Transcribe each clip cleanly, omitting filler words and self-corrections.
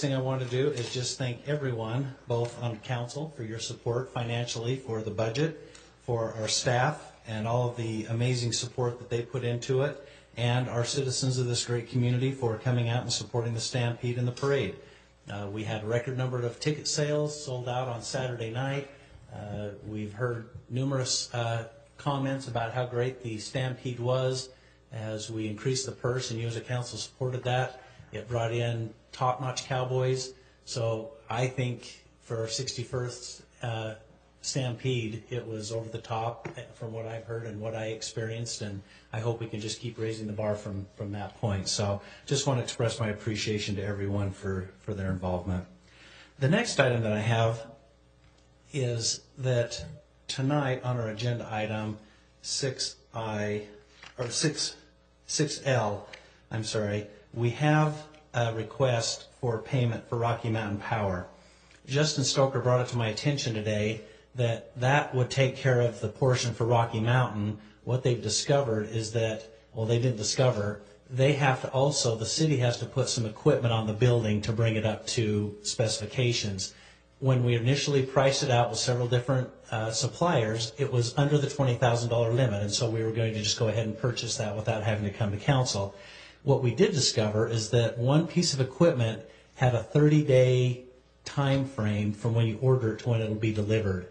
first thing I want to do is just thank everyone, both on council, for your support financially for the budget, for our staff, and all of the amazing support that they put into it, and our citizens of this great community for coming out and supporting the Stampede and the parade. We had a record number of ticket sales sold out on Saturday night. We've heard numerous comments about how great the Stampede was as we increased the purse, and you as a council supported that. It brought in top-notch cowboys. So I think for our 61st Stampede, it was over the top from what I've heard and what I experienced, and I hope we can just keep raising the bar from that point. So just want to express my appreciation to everyone for their involvement. The next item that I have is that tonight on our agenda item 6L, we have a request for payment for Rocky Mountain Power. Justin Stoker brought it to my attention today that would take care of the portion for Rocky Mountain. What they've discovered is that, well, they didn't discover, they have to also, the city has to put some equipment on the building to bring it up to specifications. When we initially priced it out with several different suppliers, it was under the $20,000 limit, and so we were going to just go ahead and purchase that without having to come to council. What we did discover is that one piece of equipment had a 30-day time frame from when you order it to when it will be delivered.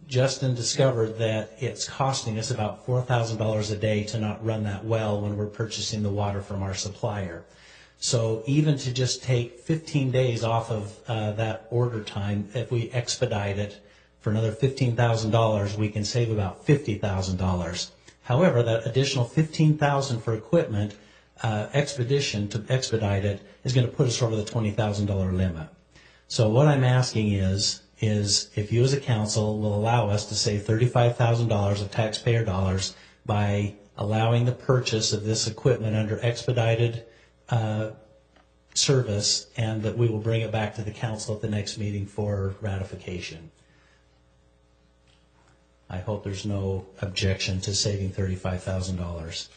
Justin discovered that it's costing us about $4,000 a day to not run that well when we're purchasing the water from our supplier. So even to just take 15 days off of that order time, if we expedite it for another $15,000, we can save about $50,000. However, that additional $15,000 for equipment expedition to expedite it is going to put us over the $20,000 limit. So what I'm asking is if you as a council will allow us to save $35,000 of taxpayer dollars by allowing the purchase of this equipment under expedited service, and that we will bring it back to the council at the next meeting for ratification. I hope there's no objection to saving $35,000.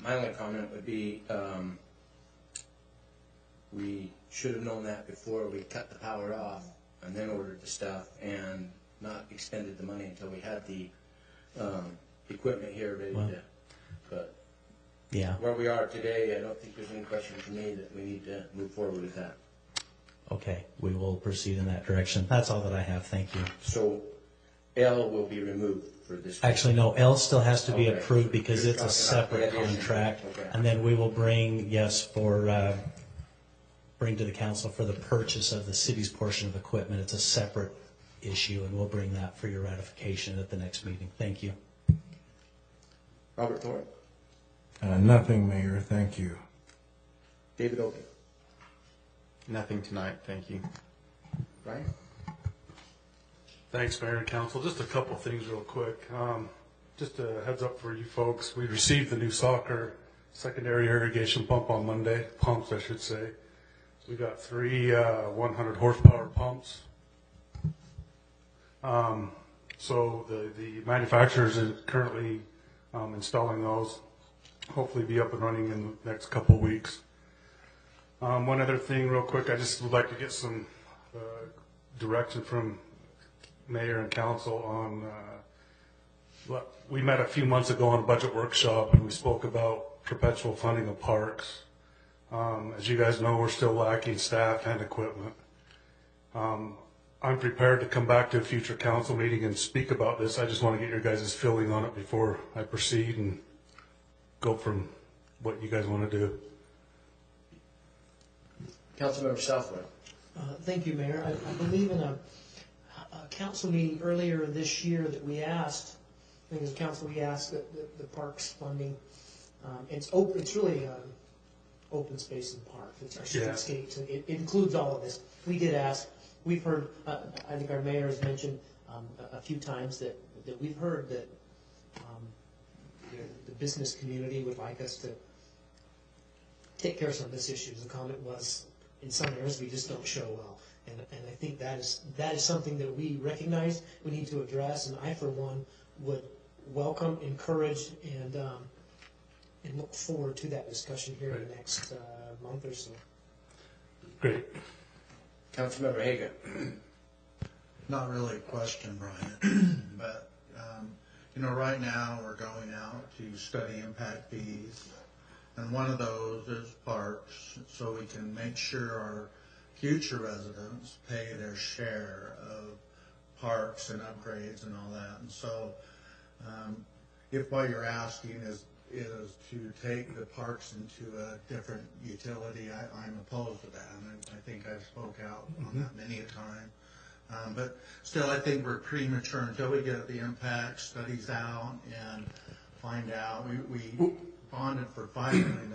My only comment would be we should have known that before we cut the power off and then ordered the stuff, and not extended the money until we had the equipment here ready to. But yeah, where we are today, I don't think there's any question to me that we need to move forward with that. Okay, we will proceed in that direction. That's all that I have. Thank you. So L will be removed for this. Actually, no, L still has to be approved because it's a separate contract. Okay. And then we will bring, bring to the council for the purchase of the city's portion of equipment. It's a separate issue, and we'll bring that for your ratification at the next meeting. Thank you. Robert Thorpe. Nothing, Mayor. Thank you. David Oaken. Nothing tonight, thank you. Brian. Thanks, Mayor and Council. Just a couple things real quick. Just a heads up for you folks. We received the new soccer secondary irrigation pump on Monday. Pumps, I should say. We got 3 100 horsepower pumps. So the manufacturers is currently installing those. Hopefully be up and running in the next couple weeks. One other thing real quick, I just would like to get some direction from Mayor and Council on, we met a few months ago on a budget workshop, and we spoke about perpetual funding of parks. As you guys know, we're still lacking staff and equipment. I'm prepared to come back to a future council meeting and speak about this. I just want to get your guys' feeling on it before I proceed and go from what you guys want to do. Councilmember Southwood. Thank you, Mayor. I believe in a council meeting earlier this year that we asked, I think as a council we asked that the parks funding, it's open, it's really open space and park. It's our streetscape. It includes all of this. We did ask. We've heard, I think our mayor has mentioned a few times that we've heard that the business community would like us to take care of some of this issues. The comment was, in some areas we just don't show well, and I think that is something that we recognize we need to address. And I, for one, would welcome, encourage, and look forward to that discussion here in the next month or so. Great. Councilmember Haga. Not really a question, Brian, but, right now we're going out to study impact fees. And one of those is parks, so we can make sure our future residents pay their share of parks and upgrades and all that. And so, if what you're asking is to take the parks into a different utility, I'm opposed to that. And I think I've spoke out on that many a time. But still, I think we're premature until we get the impact studies out and find out. We bonded for $5 million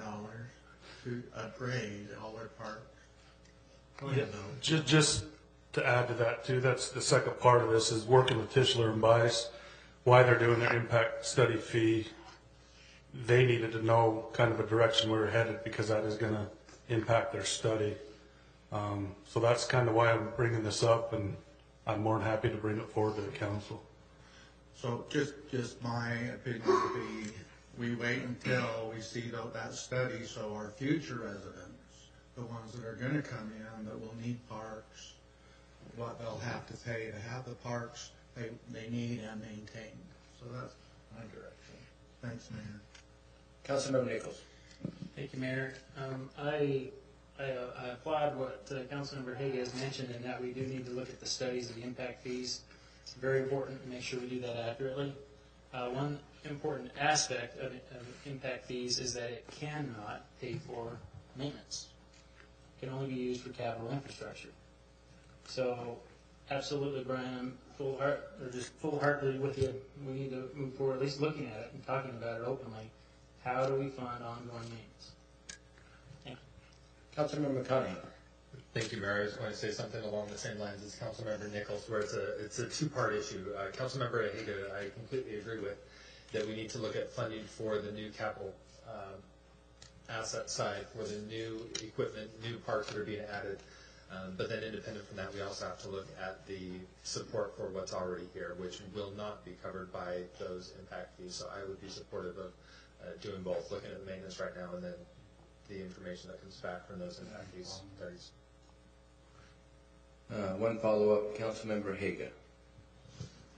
to upgrade all our parks. Yeah, just to add to that too, that's the second part of this is working with Tischler and Bice, why they're doing their impact study fee. They needed to know kind of a direction we were headed because that is going to impact their study. So that's kind of why I'm bringing this up, and I'm more than happy to bring it forward to the council. So just my opinion would be, we wait until we see that study, so our future residents, the ones that are going to come in that will need parks, what they'll have to pay to have the parks they need and maintain. So that's my direction. Thanks, Mayor. Councilmember Nichols. Thank you, Mayor. I applaud what Councilmember Haga has mentioned, in that we do need to look at the studies of the impact fees. It's very important to make sure we do that accurately. One important aspect of impact fees is that it cannot pay for maintenance. It can only be used for capital infrastructure. So, absolutely, Brian, I'm full-heartedly with you. We need to move forward, at least looking at it and talking about it openly. How do we fund ongoing maintenance? Thank you. Councilmember McConaughey. Thank you, Mayor. I just want to say something along the same lines as Councilmember Nichols, where it's a two-part issue. Councilmember Haga, I completely agree with that we need to look at funding for the new capital asset side, for the new equipment, new parks that are being added. But then independent from that, we also have to look at the support for what's already here, which will not be covered by those impact fees. So I would be supportive of doing both, looking at the maintenance right now and then the information that comes back from those impact fees studies. One follow-up, Councilmember Haga.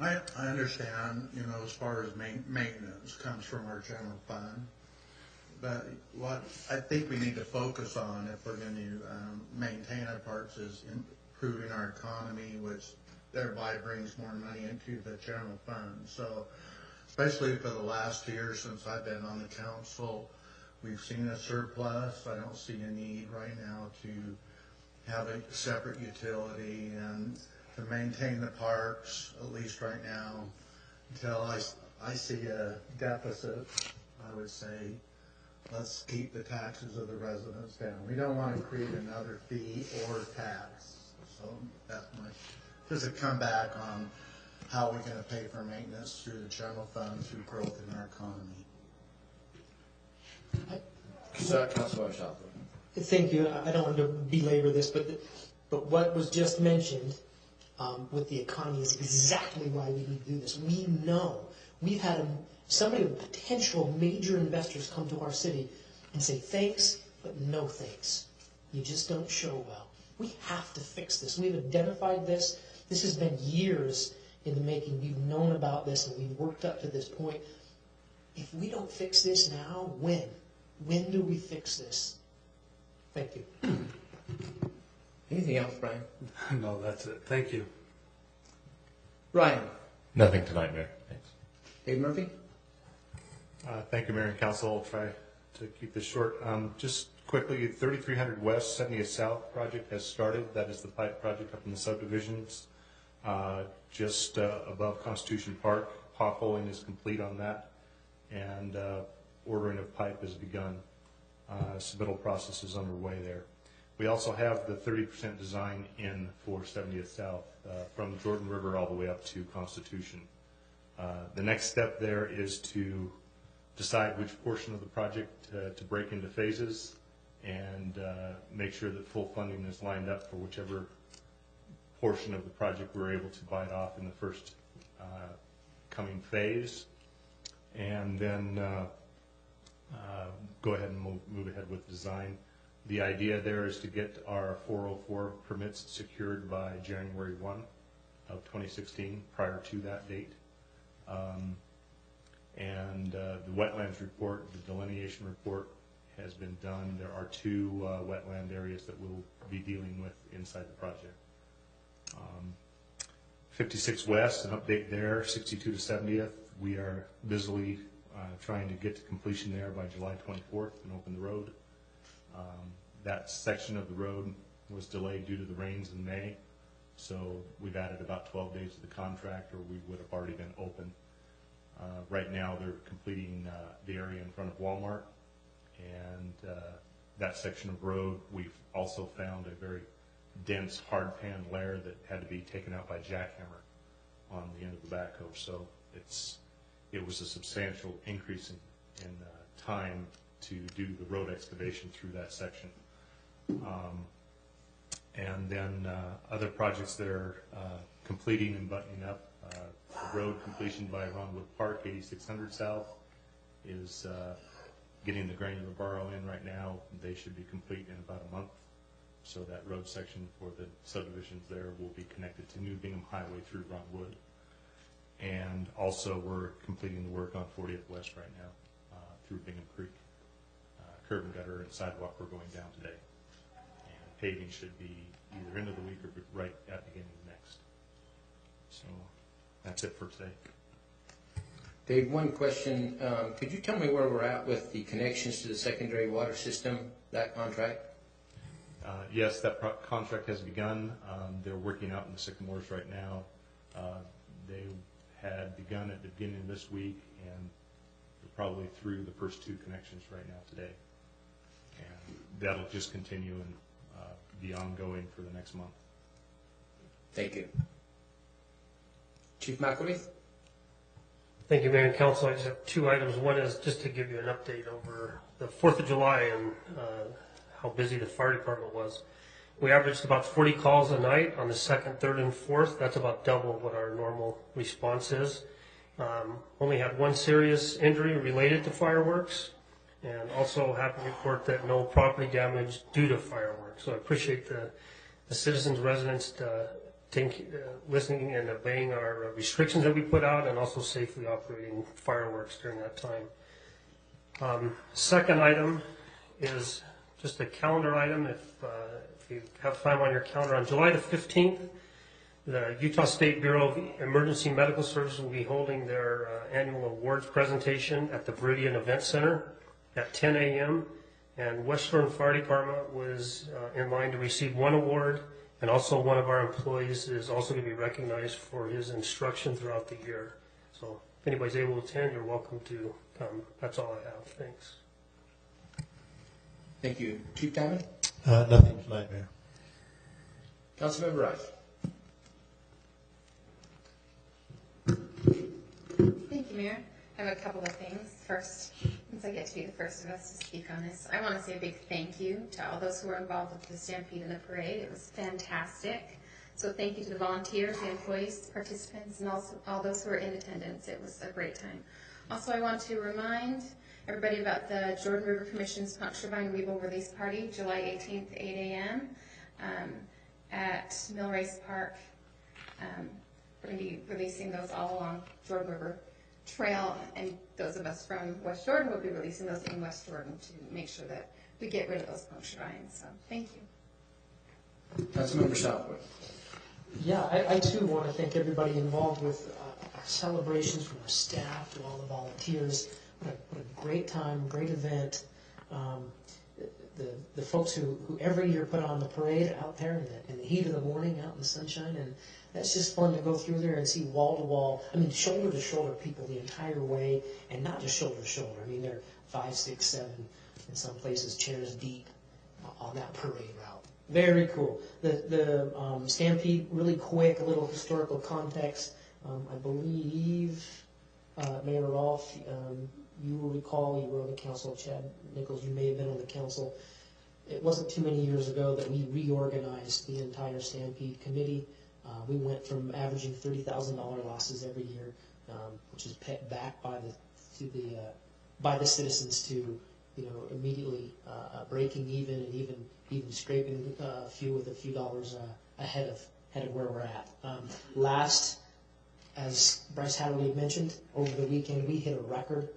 I understand, as far as maintenance comes from our general fund. But what I think we need to focus on if we're going to maintain our parks is improving our economy, which thereby brings more money into the general fund. So especially for the last year since I've been on the council, we've seen a surplus. I don't see a need right now to have a separate utility and to maintain the parks, at least right now, until I see a deficit. I would say, let's keep the taxes of the residents down. We don't want to create another fee or tax. So that's just a comeback on how we're going to pay for maintenance through the general fund, through growth in our economy. Councilmember Schopfer. Thank you. I don't want to belabor this, but what was just mentioned with the economy is exactly why we need to do this. We know we've had somebody with potential major investors come to our city and say thanks, but no thanks. You just don't show well. We have to fix this. We've identified this. This has been years in the making. We've known about this and we've worked up to this point. If we don't fix this now, when? When do we fix this? Thank you. Anything else, Brian? No, that's it. Thank you. Ryan. Nothing tonight, Mayor. Thanks. Dave Murphy. Thank you, Mayor and Council. I'll try to keep this short. Just quickly, 3300 West, 70th South project has started. That is the pipe project up in the subdivisions, just above Constitution Park. Potholing is complete on that, and ordering of pipe has begun. Submittal process is underway there. We also have the 30% design in for 70th South, from Jordan River all the way up to Constitution. The next step there is to decide which portion of the project to break into phases and make sure that full funding is lined up for whichever portion of the project we're able to bite off in the first coming phase, and then go ahead and move ahead with design. The idea there is to get our 404 permits secured by January 1 of 2016, prior to that date. The wetlands report, the delineation report has been done. There are 2 wetland areas that we'll be dealing with inside the project. 56 West, an update there, 62 to 70th. We are busily trying to get to completion there by July 24th and open the road. That section of the road was delayed due to the rains in May, so we've added about 12 days to the contract, or we would have already been open. Right now, they're completing the area in front of Walmart, and that section of road, we've also found a very dense hard pan layer that had to be taken out by jackhammer on the end of the backhoe. So it was a substantial increase in time to do the road excavation through that section. And then other projects that are completing and buttoning up. The road completion by Ronwood Park, 8600 South, is getting the granular borrow in right now. They should be complete in about a month. So that road section for the subdivisions there will be connected to New Bingham Highway through Ronwood. And also we're completing the work on 40th West right now through Bingham Creek. Curb and gutter and sidewalk we're going down today. And paving should be either end of the week or right at the beginning of next. So that's it for today. Dave, one question. Could you tell me where we're at with the connections to the secondary water system, that contract? Yes, that contract has begun. They're working out in the Sycamores right now. They had begun at the beginning of this week, and they're probably through the first 2 connections right now today. And that'll just continue and be ongoing for the next month. Thank you. Chief McElreath? Thank you, Mayor and Council. I just have 2 items. One is just to give you an update over the 4th of July and how busy the fire department was. We averaged about 40 calls a night on the 2nd, 3rd, and 4th. That's about double what our normal response is. Only had 1 serious injury related to fireworks, and also happy to report that no property damage due to fireworks. So I appreciate the citizens, residents listening and obeying our restrictions that we put out, and also safely operating fireworks during that time. Second item is just a calendar item. If you have time on your calendar, on July the 15th, the Utah State Bureau of Emergency Medical Services will be holding their annual awards presentation at the Viridian Event Center at 10 a.m. And West Jordan Fire Department was in line to receive 1 award, and also one of our employees is also going to be recognized for his instruction throughout the year. So if anybody's able to attend, you're welcome to come. That's all I have. Thanks. Thank you. Chief Diamond? Nothing tonight, Mayor. Councilmember Rice? Thank you, Mayor. I have a couple of things. First, since I get to be the first of us to speak on this, I want to say a big thank you to all those who were involved with the Stampede and the parade. It was fantastic. So thank you to the volunteers, the employees, the participants, and also all those who were in attendance. It was a great time. Also, I want to remind everybody about the Jordan River Commission's Puncture Weevil release party, July 18th, 8 a.m. At Millrace Park. We're going to be releasing those all along Jordan River Trail, and those of us from West Jordan will be releasing those in West Jordan to make sure that we get rid of those puncture vines. So thank you. Councilmember Southwood? Yeah, I too want to thank everybody involved with our celebrations, from our staff to all the volunteers. What a great time, great event. The folks who every year put on the parade out there in the heat of the morning, out in the sunshine, and that's just fun to go through there and see wall to wall. I mean, shoulder to shoulder people the entire way, and not just shoulder to shoulder. I mean, they're 5, 6, 7, in some places chairs deep on that parade route. Very cool. The Stampede, really quick, a little historical context. I believe Mayor Rolfe, you will recall, you were on the council. Chad Nichols, you may have been on the council. It wasn't too many years ago that we reorganized the entire Stampede committee. We went from averaging $30,000 losses every year, which is backed by the citizens, to immediately breaking even and even scraping a few dollars ahead of where we're at. Last, as Bryce Hatterley mentioned, over the weekend we hit a record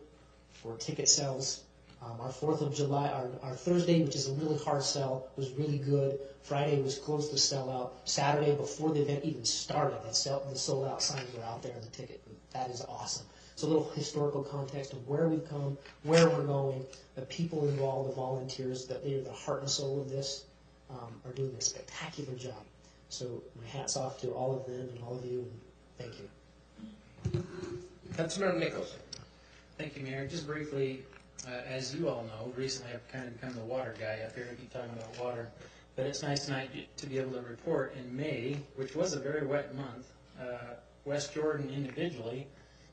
for ticket sales. Our 4th of July, our Thursday, which is a really hard sell, was really good. Friday was close to sell out. Saturday, before the event even started, the sold out signs were out there in the ticket. That is awesome. It's a little historical context of where we've come, where we're going, the people involved, the volunteers, that they are the heart and soul of this, are doing a spectacular job. So my hat's off to all of them and all of you, and thank you. Councilmember Nichols. Thank you, Mayor. Just briefly, as you all know, recently I've kind of become the water guy up here. I keep talking about water. But it's nice tonight to be able to report in May, which was a very wet month, West Jordan individually,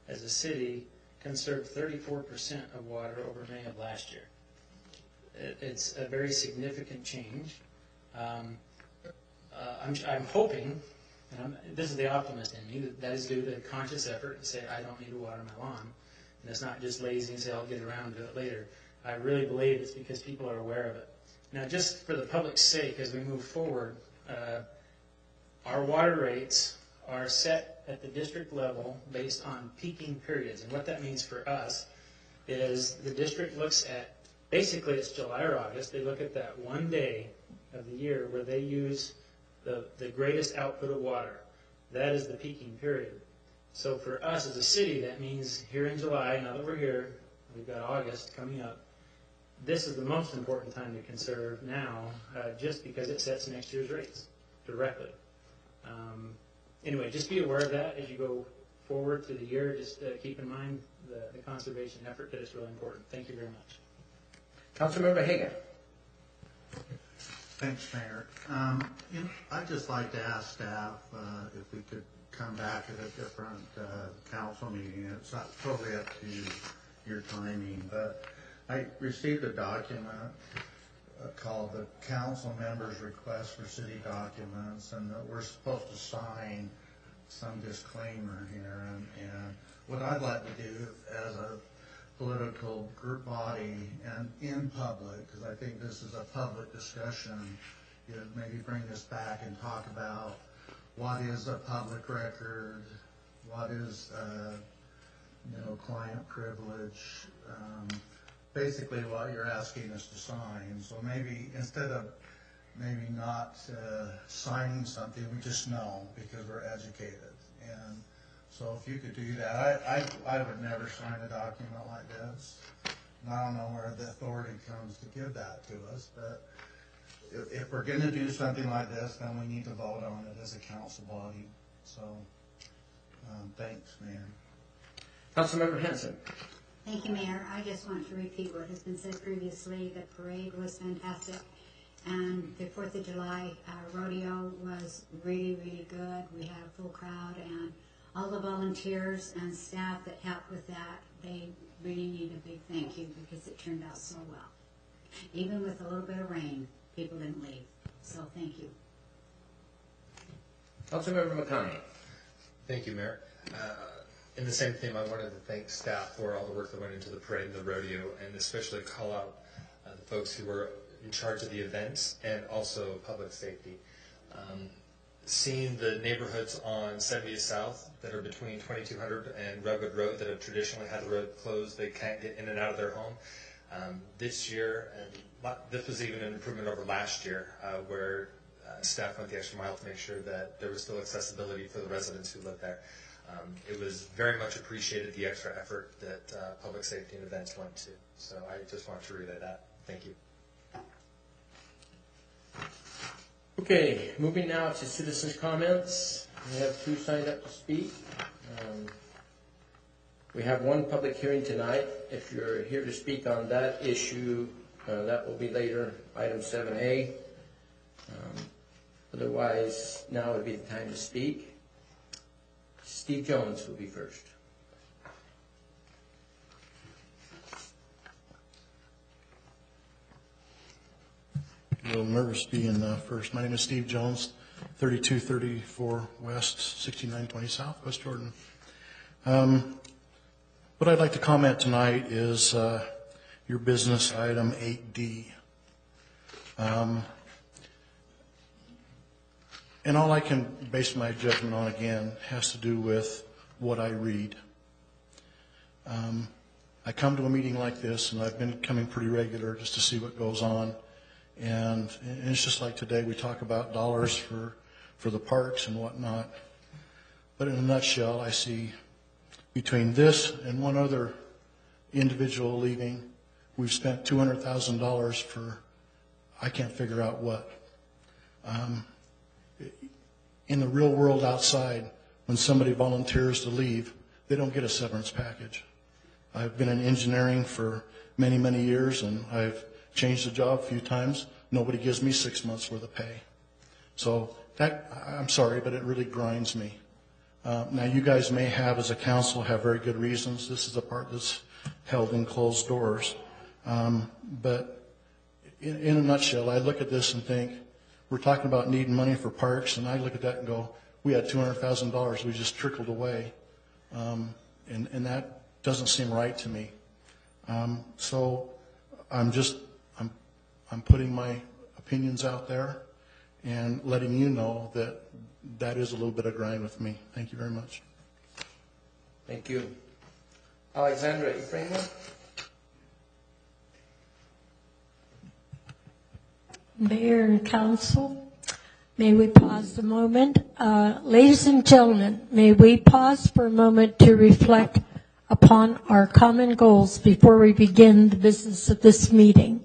as a city, conserved 34% of water over May of last year. It's a very significant change. I'm hoping, and this is the optimist in me, that is due to conscious effort to say, I don't need to water my lawn. And it's not just lazy and say, I'll get around to it later. I really believe it's because people are aware of it. Now, just for the public's sake, as we move forward, our water rates are set at the district level based on peaking periods. And what that means for us is the district looks at, basically it's July or August, they look at that one day of the year where they use the greatest output of water. That is the peaking period. So for us as a city, that means here in July, now that we're here, we've got August coming up, this is the most important time to conserve now, just because it sets next year's rates directly. Anyway, just be aware of that as you go forward through the year. Just keep in mind the conservation effort, that it's really important. Thank you very much. Councilmember Hagan. Thanks, Mayor. I'd just like to ask staff if we could come back at a different council meeting. It's not totally up to your timing, but I received a document called the Council Members' Request for City Documents, and that we're supposed to sign some disclaimer here. And what I'd like to do as a political group body and in public, because I think this is a public discussion, maybe bring this back and talk about what is a public record, what is client privilege, basically what you're asking us to sign. So maybe instead of not signing something, we just know because we're educated. And so if you could do that, I would never sign a document like this. And I don't know where the authority comes to give that to us, but if we're going to do something like this, then we need to vote on it as a council body. So thanks, Mayor. Councilmember Hanson. Thank you, Mayor. I just want to repeat what has been said previously. The parade was fantastic, and the 4th of July rodeo was really, really good. We had a full crowd, and all the volunteers and staff that helped with that, they really need a big thank you because it turned out so well. Even with a little bit of rain, people didn't leave. So thank you. Councilmember McConaughey. Thank you, Mayor. In the same theme, I wanted to thank staff for all the work that went into the parade and the rodeo, and especially call out the folks who were in charge of the events and also public safety. Seeing the neighborhoods on 70th South that are between 2200 and Redwood Road that have traditionally had the road closed, they can't get in and out of their home. This year, and this was even an improvement over last year, where staff went the extra mile to make sure that there was still accessibility for the residents who live there. It was very much appreciated, the extra effort that public safety and events went to. So I just wanted to relay that. Thank you. Okay, moving now to citizens' comments. We have 2 signed up to speak. We have 1 public hearing tonight. If you're here to speak on that issue, that will be later, item 7A. Otherwise, now would be the time to speak. Steve Jones will be first. A little nervous being first. My name is Steve Jones, 3234 West, 6920 South, West Jordan. What I'd like to comment tonight is your your business item 8D. And all I can base my judgment on, again, has to do with what I read. I come to a meeting like this, and I've been coming pretty regular just to see what goes on. And it's just like today, we talk about dollars for the parks and whatnot. But in a nutshell, I see between this and one other individual leaving, we've spent $200,000 for I can't figure out what. In the real world outside, when somebody volunteers to leave, they don't get a severance package. I've been in engineering for many, many years, and I've changed the job a few times. Nobody gives me 6 months worth of pay. So that, I'm sorry, but it really grinds me. Now, you guys may have, as a council, have very good reasons. This is the part that's held in closed doors. But in a nutshell, I look at this and think, we're talking about needing money for parks, and I look at that and go, we had $200,000 we just trickled away. And that doesn't seem right to me. So I'm putting my opinions out there and letting you know that that is a little bit of grind with me. Thank you very much. Thank you. Alexandra Ephraimov? Mayor and Council, may we pause a moment? Ladies and gentlemen, may we pause for a moment to reflect upon our common goals before we begin the business of this meeting.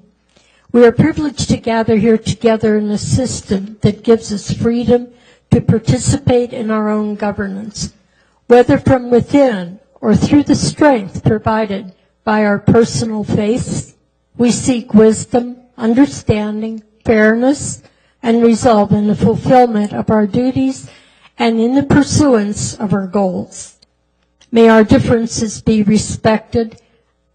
We are privileged to gather here together in a system that gives us freedom to participate in our own governance, whether from within or through the strength provided by our personal faith. We seek wisdom, understanding, fairness, and resolve in the fulfillment of our duties and in the pursuance of our goals. May our differences be respected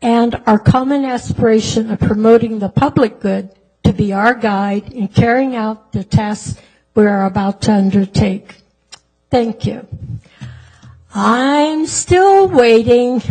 and our common aspiration of promoting the public good to be our guide in carrying out the tasks we are about to undertake. Thank you. I'm still waiting.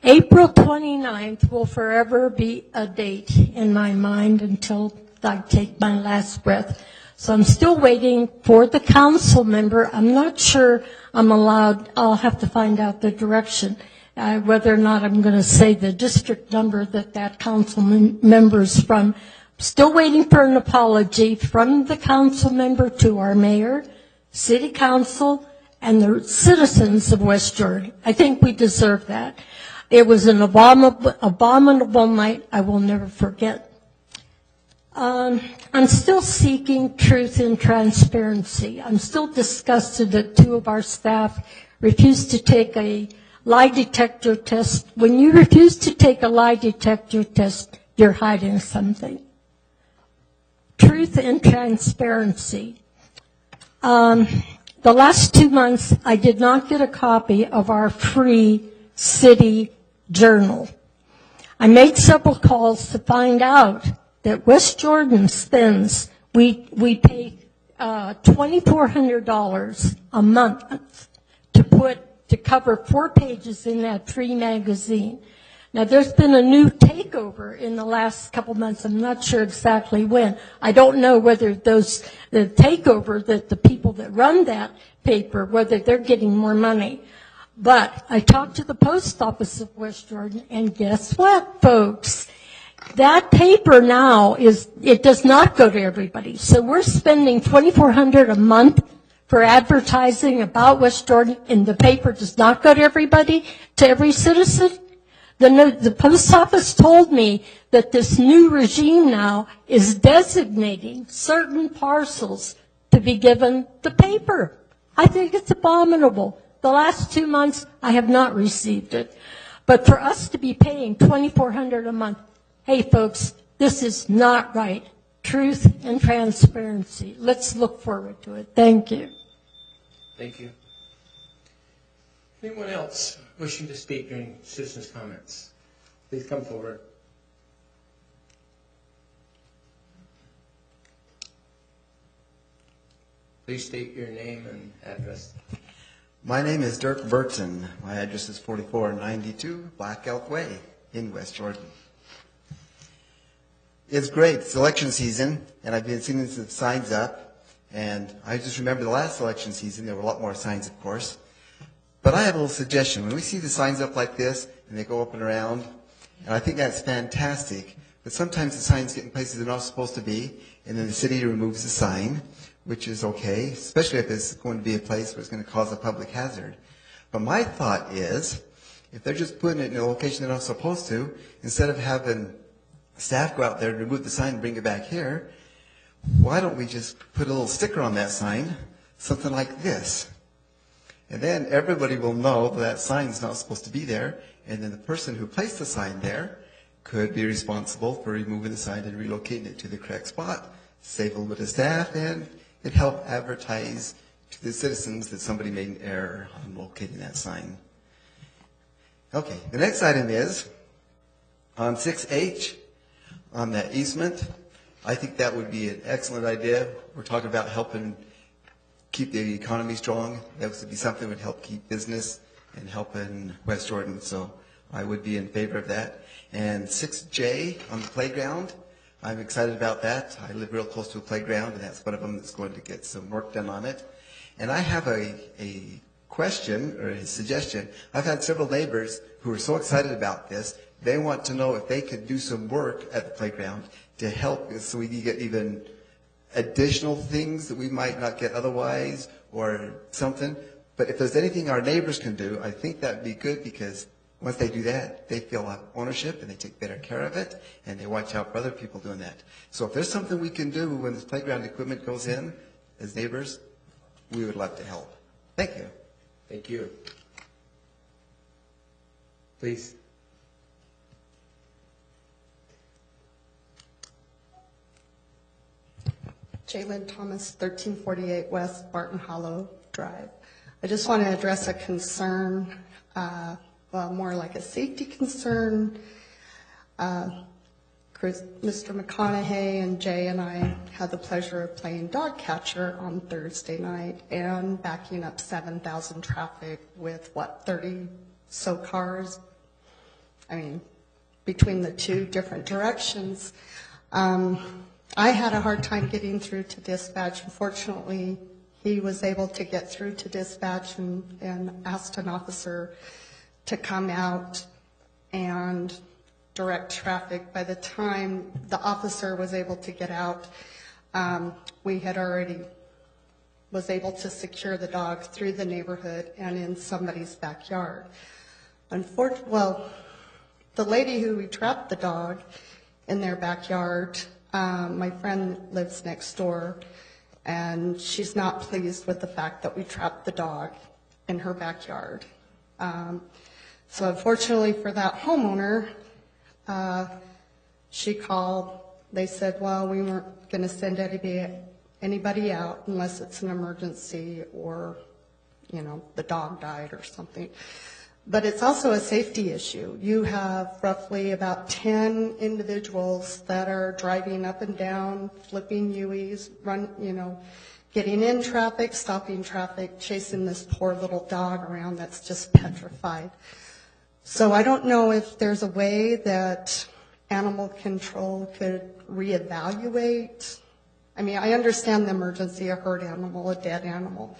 April 29th will forever be a date in my mind until I take my last breath. So I'm still waiting for the council member. I'm not sure I'm allowed. I'll have to find out the direction, whether or not I'm going to say the district number that council member is from. Still waiting for an apology from the council member to our mayor, city council, and the citizens of West Jordan. I think we deserve that. It was an abominable night I will never forget. I'm still seeking truth and transparency. I'm still disgusted that 2 of our staff refused to take a lie detector test. When you refuse to take a lie detector test, you're hiding something. Truth and transparency. The last 2 months, I did not get a copy of our free city journal. I made several calls to find out that West Jordan spends, we pay $2,400 a month to cover 4 pages in that free magazine. Now, there's been a new takeover in the last couple months. I'm not sure exactly when. I don't know whether the takeover, that the people that run that paper, whether they're getting more money. But I talked to the post office of West Jordan, and guess what, folks? That paper now it does not go to everybody. So we're spending $2,400 a month for advertising about West Jordan, and the paper does not go to everybody, to every citizen. The post office told me that this new regime now is designating certain parcels to be given the paper. I think it's abominable. The last 2 months, I have not received it. But for us to be paying $2,400 a month, hey, folks, this is not right. Truth and transparency. Let's look forward to it. Thank you. Thank you. Anyone else wishing to speak during citizens' comments? Please come forward. Please state your name and address. My name is Dirk Burton. My address is 4492 Black Elk Way in West Jordan. It's great. It's election season, and I've been seeing some signs up. And I just remember the last election season, there were a lot more signs, of course. But I have a little suggestion. When we see the signs up like this, and they go up and around, and I think that's fantastic, but sometimes the signs get in places they're not supposed to be, and then the city removes the sign, which is okay, especially if it's going to be a place where it's going to cause a public hazard. But my thought is, if they're just putting it in a location they're not supposed to, instead of having staff go out there and remove the sign and bring it back here, why don't we just put a little sticker on that sign, something like this? And then everybody will know that sign's not supposed to be there, and then the person who placed the sign there could be responsible for removing the sign and relocating it to the correct spot, save a little bit of staff, and it help advertise to the citizens that somebody made an error on locating that sign. Okay, the next item is on 6H, on that easement. I think that would be an excellent idea. We're talking about helping keep the economy strong. That would be something that would help keep business and help in West Jordan. So I would be in favor of that. And 6J on the playground, I'm excited about that. I live real close to a playground, and that's one of them that's going to get some work done on it. And I have a question or a suggestion. I've had several neighbors who are so excited about this. They want to know if they could do some work at the playground to help so we can get even additional things that we might not get otherwise or something. But if there's anything our neighbors can do, I think that would be good, because once they do that, they feel like ownership and they take better care of it and they watch out for other people doing that. So if there's something we can do when this playground equipment goes in as neighbors, we would love to help. Thank you. Thank you. Please. Jalen Thomas, 1348 West Barton Hollow Drive. I just want to address a concern, well, more like a safety concern. Mr. McConaughey and Jay and I had the pleasure of playing dog catcher on Thursday night and backing up 7,000 traffic with, 30 so cars? I mean, between the two different directions. I had a hard time getting through to dispatch. Unfortunately, he was able to get through to dispatch and asked an officer to come out and direct traffic. By the time the officer was able to get out, we had already was able to secure the dog through the neighborhood and in somebody's backyard. Well, the lady who we trapped the dog in their backyard, my friend lives next door, and she's not pleased with the fact that we trapped the dog in her backyard. So unfortunately for that homeowner, she called. They said, well, we weren't going to send anybody out unless it's an emergency or, the dog died or something. But it's also a safety issue. You have roughly about 10 individuals that are driving up and down, flipping U's, getting in traffic, stopping traffic, chasing this poor little dog around that's just petrified. So I don't know if there's a way that animal control could reevaluate. I mean, I understand the emergency, a hurt animal, a dead animal,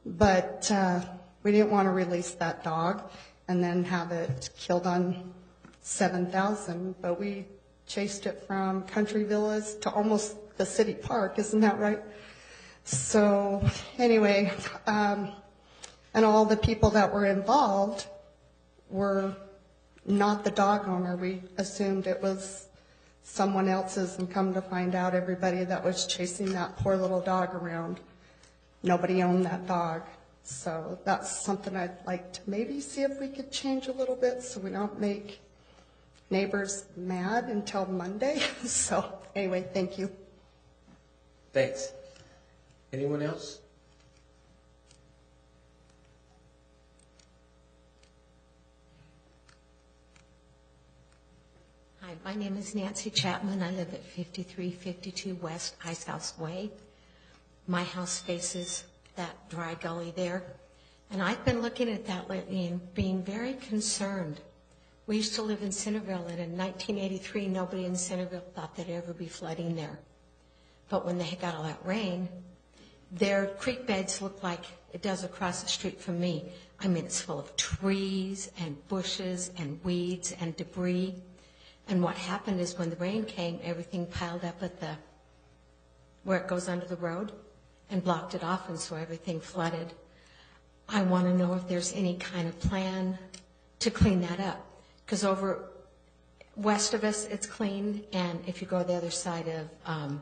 but we didn't want to release that dog and then have it killed on 7,000, but we chased it from Country Villas to almost the city park, isn't that right? So anyway, and all the people that were involved were not the dog owner. We assumed it was someone else's, and come to find out everybody that was chasing that poor little dog around, nobody owned that dog. So that's something I'd like to maybe see if we could change a little bit so we don't make neighbors mad until Monday. So anyway, thank you. Thanks. Anyone else? Hi, my name is Nancy Chapman. I live at 5352 West Ice House Way. My house faces that dry gully there. And I've been looking at that lately and being very concerned We used to live in Centerville, and in 1983, nobody in Centerville thought there'd ever be flooding there. But when they got all that rain, their creek beds look like it does across the street from me. I mean, it's full of trees and bushes and weeds and debris. And what happened is when the rain came, everything piled up at where it goes under the road and blocked it off, and so everything flooded. I want to know if there's any kind of plan to clean that up. Because over west of us, it's clean, and if you go the other side of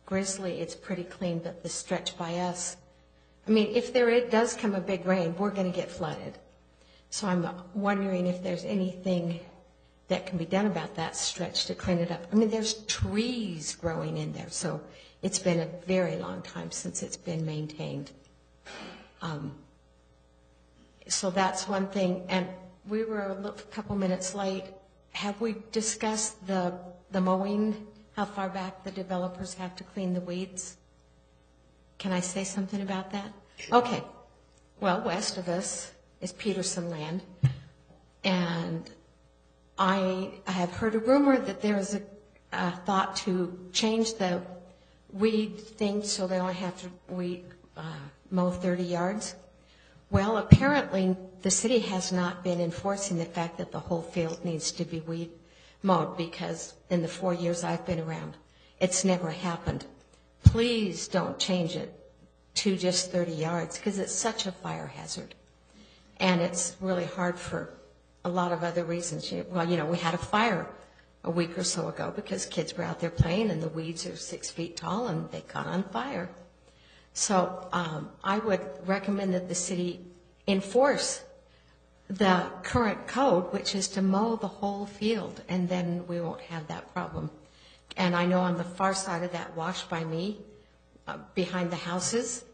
Grizzly, it's pretty clean, but the stretch by us, I mean, if it does come a big rain, we're going to get flooded. So I'm wondering if there's anything that can be done about that stretch to clean it up. I mean, there's trees growing in there, so it's been a very long time since it's been maintained. So that's one thing. And we were a couple minutes late. Have we discussed the mowing, how far back the developers have to clean the weeds? Can I say something about that? Okay. Well, west of us is Peterson land. And I have heard a rumor that there is a thought to change the weed thing so they only have to mow 30 yards. Well, apparently the city has not been enforcing the fact that the whole field needs to be weed mowed, because in the 4 years I've been around, it's never happened. Please don't change it to just 30 yards because it's such a fire hazard. And it's really hard for a lot of other reasons. Well, we had a fire a week or so ago because kids were out there playing and the weeds are 6 feet tall and they caught on fire. So I would recommend that the city enforce the current code, which is to mow the whole field, and then we won't have that problem. And I know on the far side of that wash by me, behind the houses,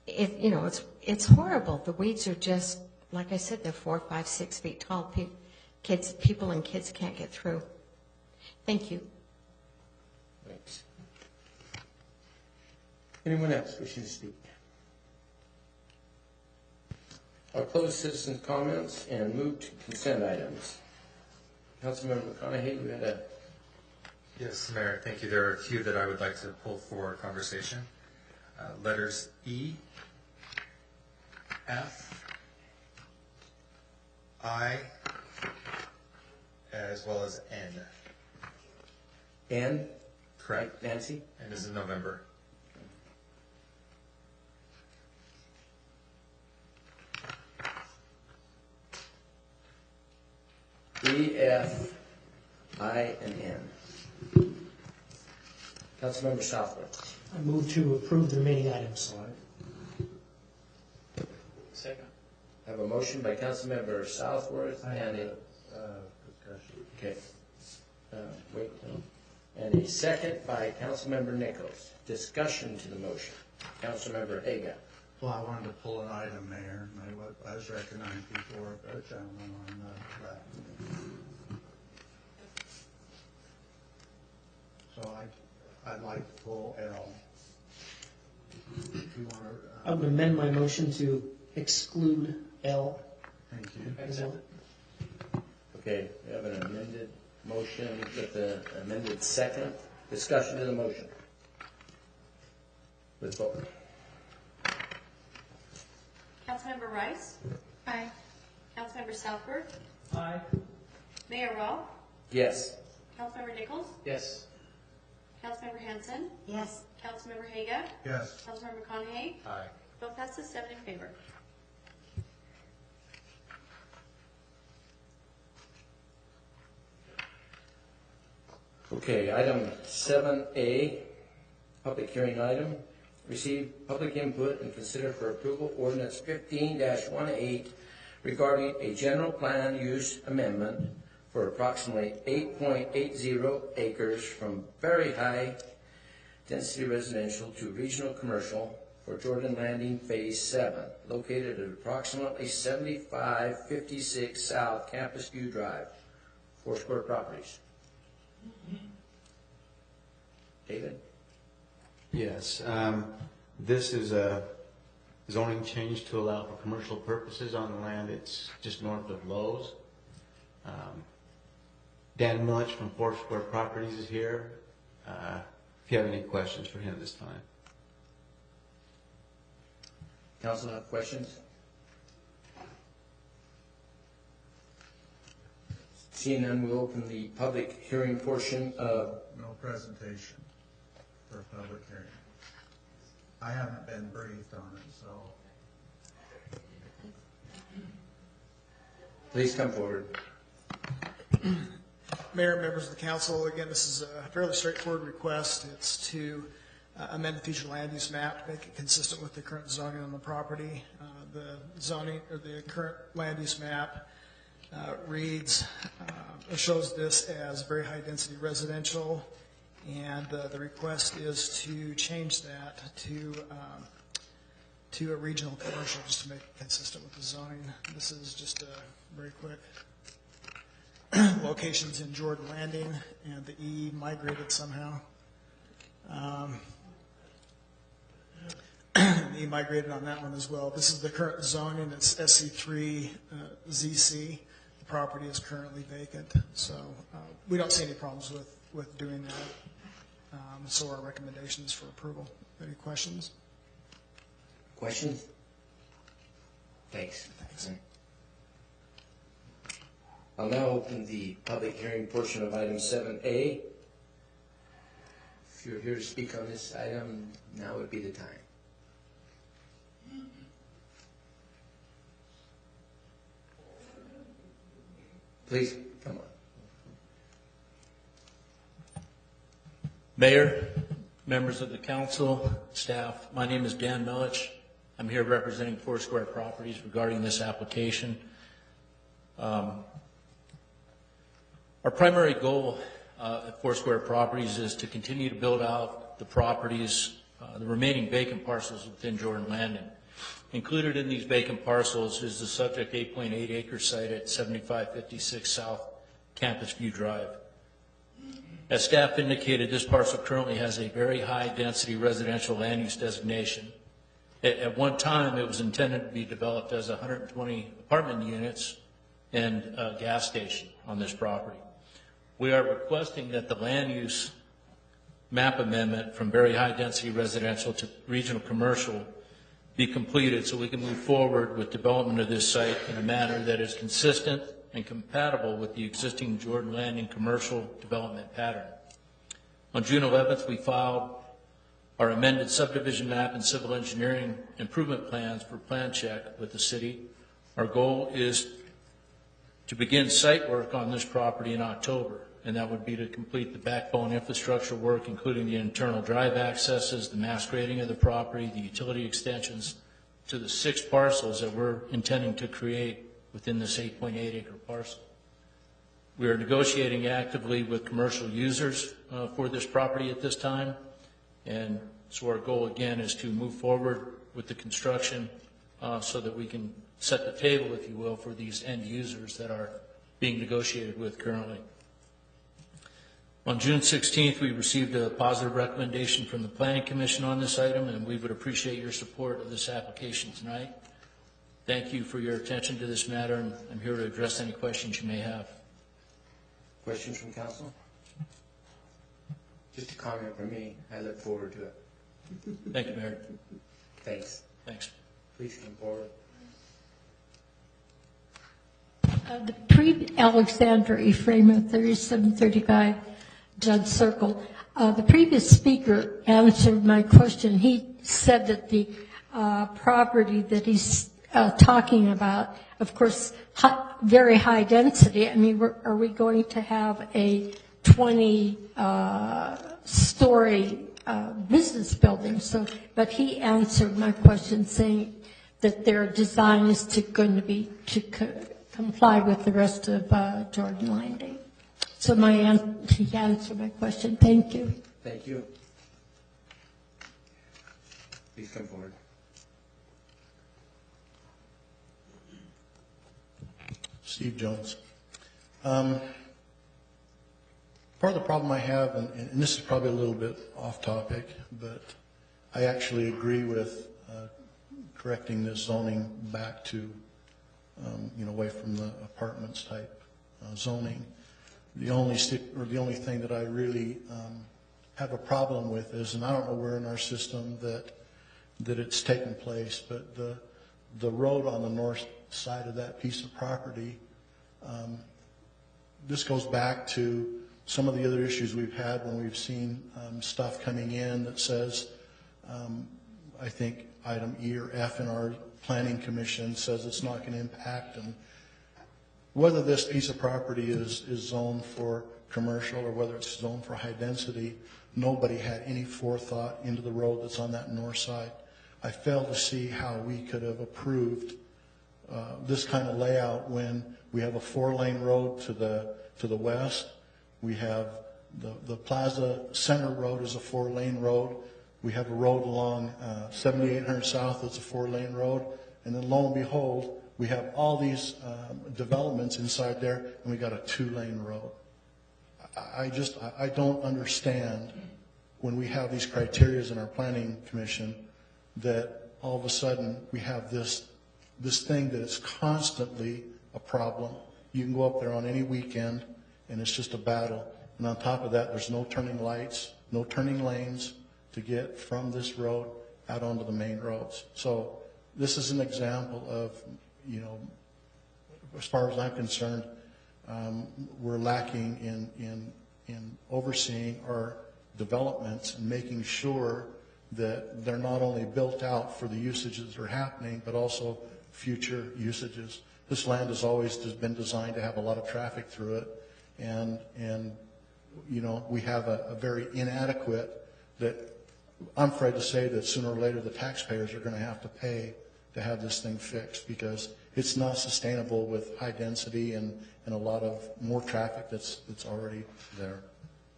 it's horrible. The weeds are just, like I said, they're 4, 5, 6 feet tall. People and kids can't get through. Thank you. Thanks. Anyone else wishing to speak? I'll close citizens' comments and move to consent items. Councilmember McConaughey, you had a... Yes, Mayor, thank you. There are a few that I would like to pull for conversation. Letters E, F, I, as well as N. N? Correct. Nancy? N is in November. E, F, I, and N. Councilmember Southwood. I move to approve the remaining items. Second. I have a motion by Councilmember Southworth and a discussion. Okay. And a second by Councilmember Nichols. Discussion to the motion. Councilmember Haga. Well, I wanted to pull an item, Mayor, and I was recognized before the gentleman on the left. So I'd like to pull L. If you want to, I would amend my motion to exclude L. Thank you. Okay, we have an amended motion with the amended second. Discussion to the motion. Let's vote. Councilmember Rice? Aye. Councilmember Southworth? Aye. Mayor Rawl? Yes. Councilmember Nichols? Yes. Councilmember Hanson? Yes. Councilmember Haga? Yes. Councilmember McConaughey? Aye. Bill passes 7 in favor. Okay, item 7A, public hearing item. Receive public input and consider for approval ordinance 15-18 regarding a general plan use amendment for approximately 8.80 acres from very high density residential to regional commercial for Jordan Landing Phase 7, located at approximately 7556 South Campus View Drive, Foursquare Properties. David? Yes, this is a zoning change to allow for commercial purposes on the land. It's just north of Lowe's. Dan Milich from Foursquare Properties is here. If you have any questions for him this time. Council have questions? Seeing none, we'll open the public hearing portion of... No presentation for a public hearing. I haven't been briefed on it, so. Please come forward. Mayor, members of the council, again, this is a fairly straightforward request. It's to amend the future land use map to make it consistent with the current zoning on the property. The zoning, or the current land use map reads, or shows this as very high density residential, and the request is to change that to a regional commercial, just to make it consistent with the zoning. This is just a very quick. Locations in Jordan Landing, and the E migrated somehow. E migrated on that one as well. This is the current zoning. It's SC3 ZC. The property is currently vacant, so we don't see any problems with doing that. So our recommendation is for approval. Any questions? Questions? Thanks. I'll now open the public hearing portion of item 7A. If you're here to speak on this item, now would be the time. Please, come on. Mayor, members of the council, staff, my name is Dan Milich. I'm here representing Foursquare Properties regarding this application. Our primary goal at Foursquare Properties is to continue to build out the properties, the remaining vacant parcels within Jordan Landing. Included in these vacant parcels is the subject 8.8 acre site at 7556 South Campus View Drive. As staff indicated, this parcel currently has a very high density residential land use designation. At one time, it was intended to be developed as 120 apartment units and a gas station on this property. We are requesting that the land use map amendment from very high density residential to regional commercial be completed so we can move forward with development of this site in a manner that is consistent and compatible with the existing Jordan Landing commercial development pattern. On June 11th, we filed our amended subdivision map and civil engineering improvement plans for plan check with the city. Our goal is to begin site work on this property in October, and that would be to complete the backbone infrastructure work, including the internal drive accesses, the mass grading of the property, the utility extensions to the 6 parcels that we're intending to create within this 8.8 acre parcel. We are negotiating actively with commercial users for this property at this time, and so our goal again is to move forward with the construction so that we can set the table, if you will, for these end users that are being negotiated with currently. On June 16th, we received a positive recommendation from the Planning Commission on this item, and we would appreciate your support of this application tonight. Thank you for your attention to this matter, and I'm here to address any questions you may have. Questions from council? Just a comment from me. I look forward to it. Thank you, Mayor. Thanks. Thanks. Please come forward. Alexandra Ephraima, 3735 Judd Circle. The previous speaker answered my question. He said that the property that he's talking about, of course, very high density. I mean, are we going to have a 20-story business building? So, but he answered my question saying that their design is going to be to comply with the rest of Jordan Landing. So he answered my question. Thank you. Thank you. Please come forward. Steve Jones. Part of the problem I have, and this is probably a little bit off topic, but I actually agree with correcting this zoning back to, away from the apartments type zoning. The only thing that I really have a problem with is, and I don't know where in our system that it's taken place, but the road on the north side of that piece of property, this goes back to some of the other issues we've had when we've seen stuff coming in that says, I think item E or F in our planning commission says it's not going to impact, and whether this piece of property is zoned for commercial or whether it's zoned for high density, nobody had any forethought into the road that's on that north side. I fail to see how we could have approved this kind of layout when we have a 4-lane road to the west. We have the Plaza Center Road is a 4-lane road. We have a road along 7800 South that's a 4-lane road. And then lo and behold, we have all these developments inside there, and we got a 2-lane road. I don't understand when we have these criteria in our planning commission that all of a sudden we have this thing that is constantly a problem. You can go up there on any weekend, and it's just a battle. And on top of that, there's no turning lights, no turning lanes to get from this road out onto the main roads. So this is an example of, as far as I'm concerned, we're lacking in overseeing our developments and making sure that they're not only built out for the usages that are happening, but also future usages. This land has always been designed to have a lot of traffic through it, and we have a very inadequate that I'm afraid to say that sooner or later the taxpayers are going to have to pay to have this thing fixed, because it's not sustainable with high density and a lot of more traffic that's already there.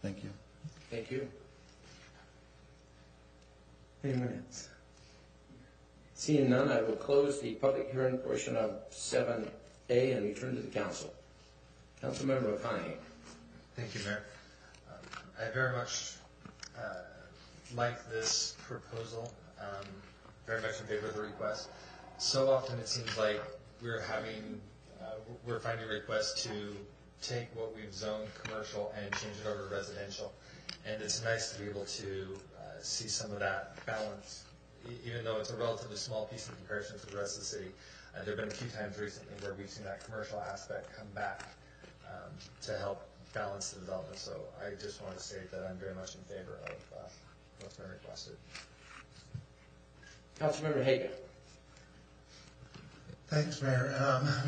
Thank you. Thank you. Anyone else? Seeing none, I will close the public hearing portion of 7A and return to the council. Councilmember McConaughey. Thank you, Mayor. I very much like this proposal, very much in favor of the request. So often it seems like we're finding requests to take what we've zoned commercial and change it over to residential. And it's nice to be able to see some of that balance, even though it's a relatively small piece in comparison to the rest of the city. There have been a few times recently where we've seen that commercial aspect come back to help balance the development. So I just want to say that I'm very much in favor of what's been requested. Councilmember Haga. Thanks, Mayor.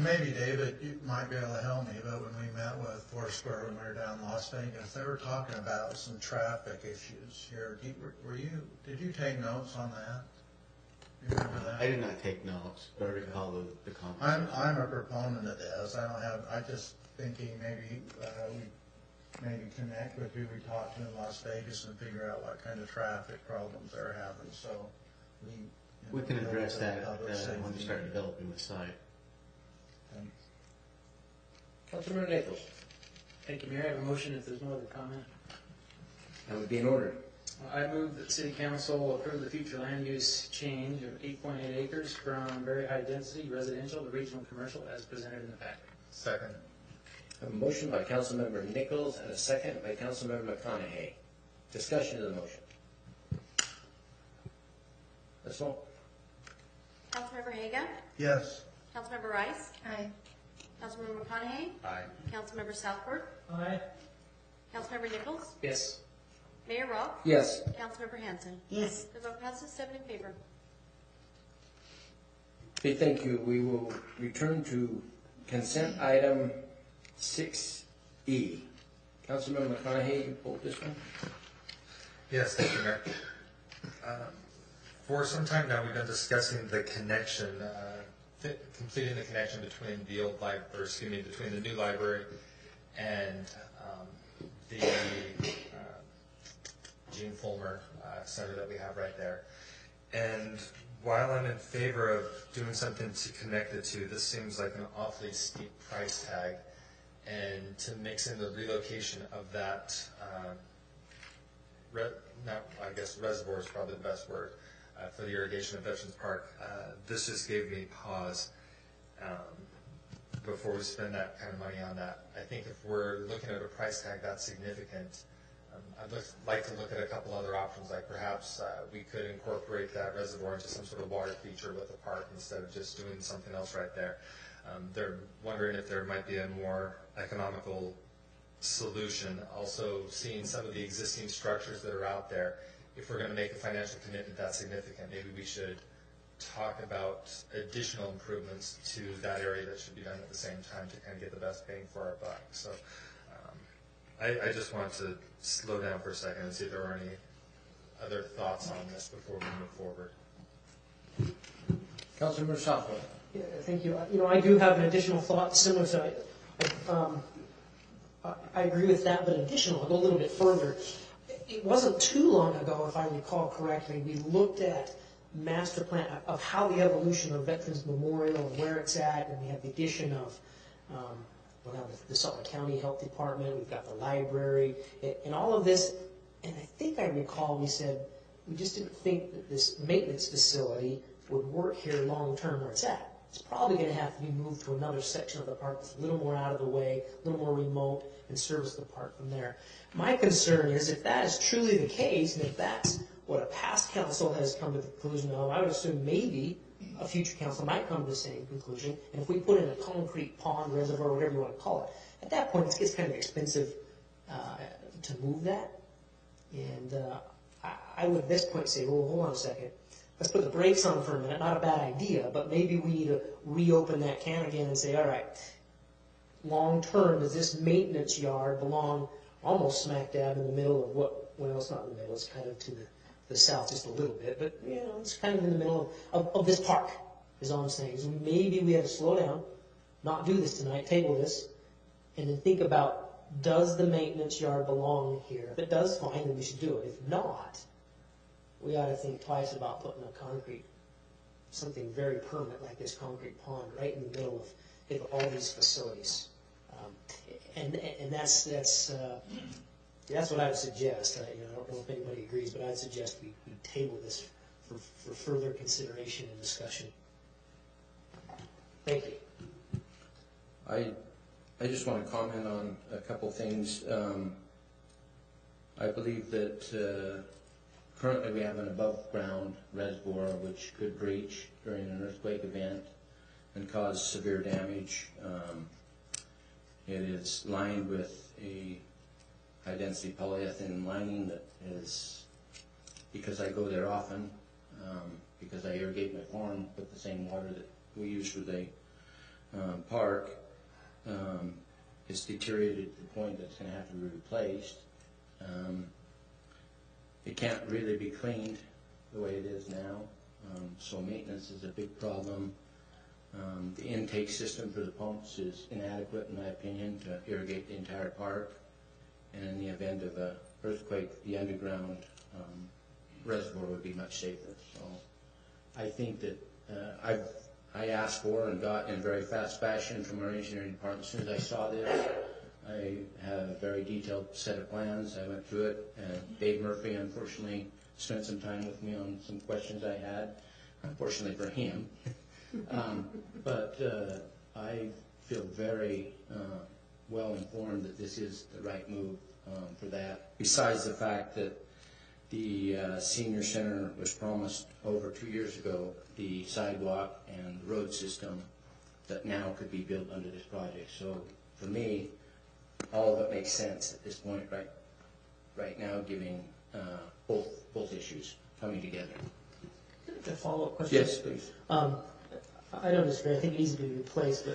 Maybe David, you might be able to help me, but when we met with Foursquare when we were down in Las Vegas, they were talking about some traffic issues here. Did you take notes on that? You remember that? I did not take notes, but I recall the conversation. I'm a proponent of this. I just thinking maybe we connect with who we talked to in Las Vegas and figure out what kind of traffic problems they're having. So we can address that when we start developing the site. Councilmember Nichols. Thank you, Mayor. I have a motion if there's no other comment. That would be in order. I move that City Council approve the future land use change of 8.8 acres from very high density residential to regional commercial as presented in the packet. Second. A motion by Councilmember Nichols and a second by Councilmember McConaughey. Discussion of the motion. Let's vote. Councilmember Haga? Yes. Councilmember Rice? Aye. Councilmember McConaughey? Aye. Councilmember Southward? Aye. Councilmember Nichols? Yes. Mayor Rock? Yes. Councilmember Hanson? Yes. The vote passes 7 in favor. Okay, thank you. We will return to consent item 6E. Councilmember McConaughey, you pulled this one? Yes, thank you, Mayor. For some time now, we've been discussing the connection, completing the connection between the old library, between the new library and the Gene Fulmer Center that we have right there. And while I'm in favor of doing something to connect the two, this seems like an awfully steep price tag. And to mix in the relocation of that, I guess reservoir is probably the best word, for the irrigation of Veterans Park, this just gave me pause. before we spend that kind of money on that. I think if we're looking at a price tag that's significant, I'd like to look at a couple other options, like perhaps we could incorporate that reservoir into some sort of water feature with the park instead of just doing something else right there. They're wondering if there might be a more economical solution. Also, seeing some of the existing structures that are out there, if we're going to make a financial commitment that's significant, maybe we should talk about additional improvements to that area that should be done at the same time to kind of get the best bang for our buck. So I just wanted to slow down for a second and see if there were any other thoughts on this before we move forward. Councilmember Southwood. Yeah, thank you. I do have an additional thought similar to, I agree with that, but additional, I'll go a little bit further. It wasn't too long ago, if I recall correctly, we looked at master plan of how the evolution of Veterans Memorial and where it's at, and we have the addition of the Salt Lake County Health Department, we've got the library, and all of this. And I think I recall we said we just didn't think that this maintenance facility would work here long term where it's at. It's probably going to have to be moved to another section of the park that's a little more out of the way, a little more remote, and service the park from there. My concern is if that is truly the case, and if that's what a past council has come to the conclusion of, I would assume maybe a future council might come to the same conclusion. And if we put in a concrete pond, reservoir, whatever you want to call it, at that point it gets kind of expensive to move that. And I would at this point say, well, hold on a second. Let's put the brakes on for a minute. Not a bad idea, but maybe we need to reopen that can again and say, all right, long term, does this maintenance yard belong almost smack dab in the middle of what, well, it's not in the middle, it's kind of to the south just a little bit, but it's kind of in the middle of this park, is all I'm saying. So maybe we have to slow down, not do this tonight, table this, and then think about, does the maintenance yard belong here? If it does, fine, then we should do it. If not, we ought to think twice about putting a concrete, something very permanent like this concrete pond right in the middle of all these facilities. And that's what I would suggest. I don't know if anybody agrees, but I'd suggest we table this for further consideration and discussion. Thank you. I just want to comment on a couple things. I believe that currently we have an above-ground reservoir which could breach during an earthquake event and cause severe damage. It is lined with a high-density polyethylene lining that is, because I go there often, because I irrigate my farm with the same water that we use for the park, it's deteriorated to the point that it's going to have to be replaced. It can't really be cleaned the way it is now, so maintenance is a big problem. The intake system for the pumps is inadequate, in my opinion, to irrigate the entire park. And in the event of an earthquake, the underground reservoir would be much safer. So I think that I asked for and got in very fast fashion from our engineering department. As soon as I saw this, I have a very detailed set of plans. I went through it, and Dave Murphy, unfortunately, spent some time with me on some questions I had, unfortunately for him. But I feel very well informed that this is the right move for that. Besides the fact that the senior center was promised over 2 years ago, the sidewalk and the road system that now could be built under this project. So for me, all of it makes sense at this point, right now, giving both issues coming together. A follow-up question? Yes, please. I don't disagree. I think it needs to be replaced,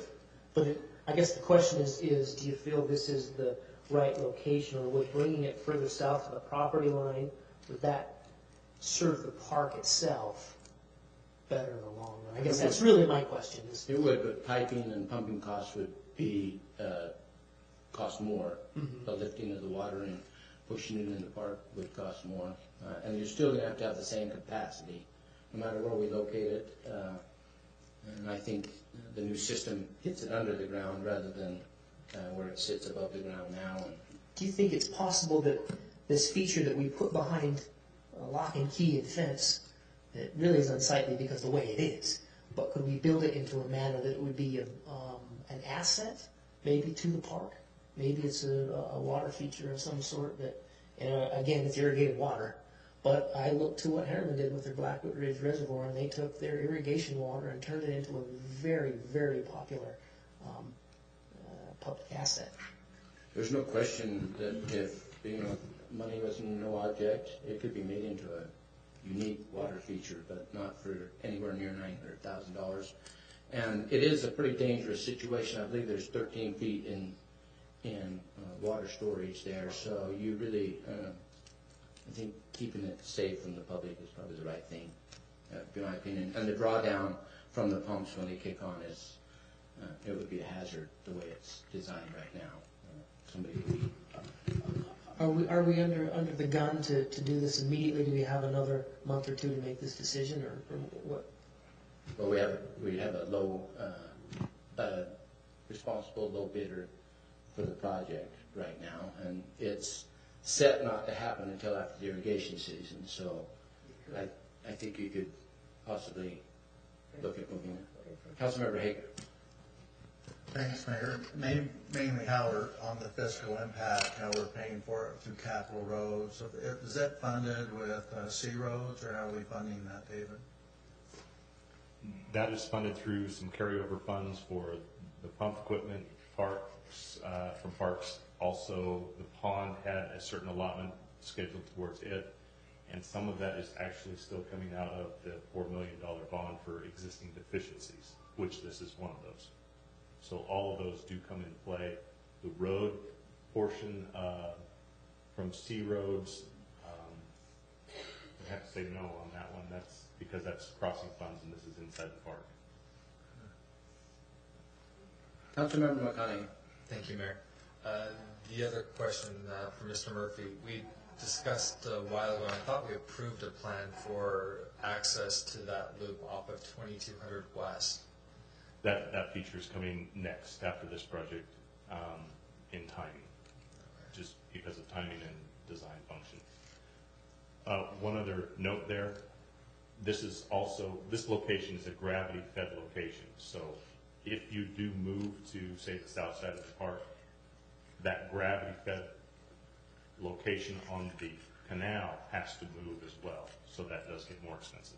but I guess the question is, do you feel this is the right location, or would bringing it further south to the property line, would that serve the park itself better in the long run? I guess that's really my question. It would, but piping and pumping costs would be cost more. Mm-hmm. The lifting of the water and pushing it in the park would cost more, and you're still going to have the same capacity, no matter where we locate it. And I think the new system hits it under the ground rather than where it sits above the ground now. Do you think it's possible that this feature that we put behind lock and key and fence, that really is unsightly because of the way it is, but could we build it into a manner that it would be an asset, maybe to the park? Maybe it's a water feature of some sort that, again, it's irrigated water. But I looked to what Harriman did with their Blackwood Ridge Reservoir, and they took their irrigation water and turned it into a very, very popular public asset. There's no question that if, money was no object, it could be made into a unique water feature, but not for anywhere near $900,000. And it is a pretty dangerous situation. I believe there's 13 feet in water storage there, so you really, I think keeping it safe from the public is probably the right thing, in my opinion. And the drawdown from the pumps when they kick on is, it would be a hazard the way it's designed right now. Somebody would be. Are we under the gun to do this immediately? Do we have another month or two to make this decision, or what? Well, we have a low, responsible low bidder for the project right now, and it's set not to happen until after the irrigation season. So, I think you could possibly look at moving it. Councilmember Hager. Thanks, Mayor. Mainly how we're on the fiscal impact, how we're paying for it through capital roads. So is that funded with C roads, or how are we funding that, David? That is funded through some carryover funds for the pump equipment, parks, from parks. Also, the pond had a certain allotment scheduled towards it, and some of that is actually still coming out of the $4 million bond for existing deficiencies, which this is one of those. So all of those do come into play. The road portion from C roads, I have to say no on that one. That's because that's crossing funds, and this is inside the park. Councilmember McConaughey. Thank you, Mayor. The other question for Mr. Murphy, we discussed a while ago, and I thought we approved a plan for access to that loop off of 2200 West. That feature is coming next after this project in timing, just because of timing and design function. One other note there, this location is a gravity-fed location. So if you do move to, say, the south side of the park, that gravity-fed location on the canal has to move as well. So that does get more expensive.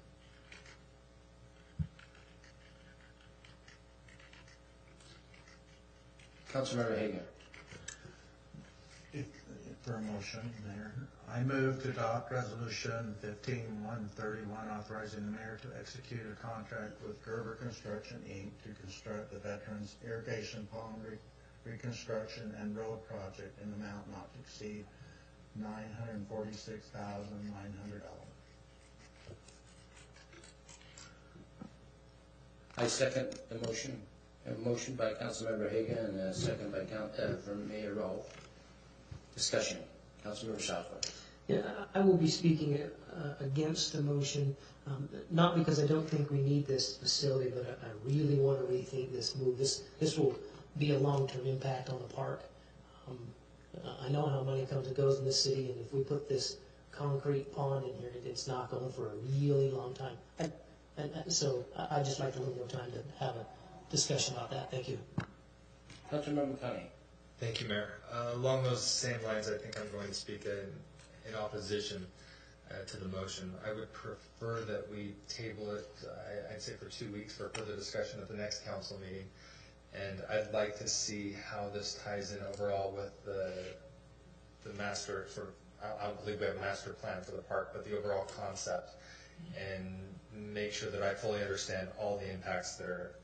Councilmember Hagan. For a motion, Mayor, I move to adopt Resolution 15-131, authorizing the mayor to execute a contract with Gerber Construction, Inc. to construct the Veterans Irrigation Pond Reconstruction and Road Project in an amount not to exceed $946,900. I second the motion. A motion by Councilmember Hagan and a second by from Mayor Rolfe. Discussion. Councilmember Southwood. Yeah, I will be speaking against the motion, not because I don't think we need this facility, but I really want to rethink this move. This will be a long-term impact on the park. I know how money comes and goes in this city, and if we put this concrete pond in here, it's not going for a really long time. And so I'd just like a little more time to have a discussion about that. Thank you. Councilmember McConaughey. Thank you, Mayor. Along those same lines, I think I'm going to speak in opposition to the motion. I would prefer that we table it, I'd say for 2 weeks for further discussion at the next council meeting. And I'd like to see how this ties in overall with the master sort of, I don't believe we have a master plan for the park, but the overall concept, and make sure that I fully understand all the impacts that are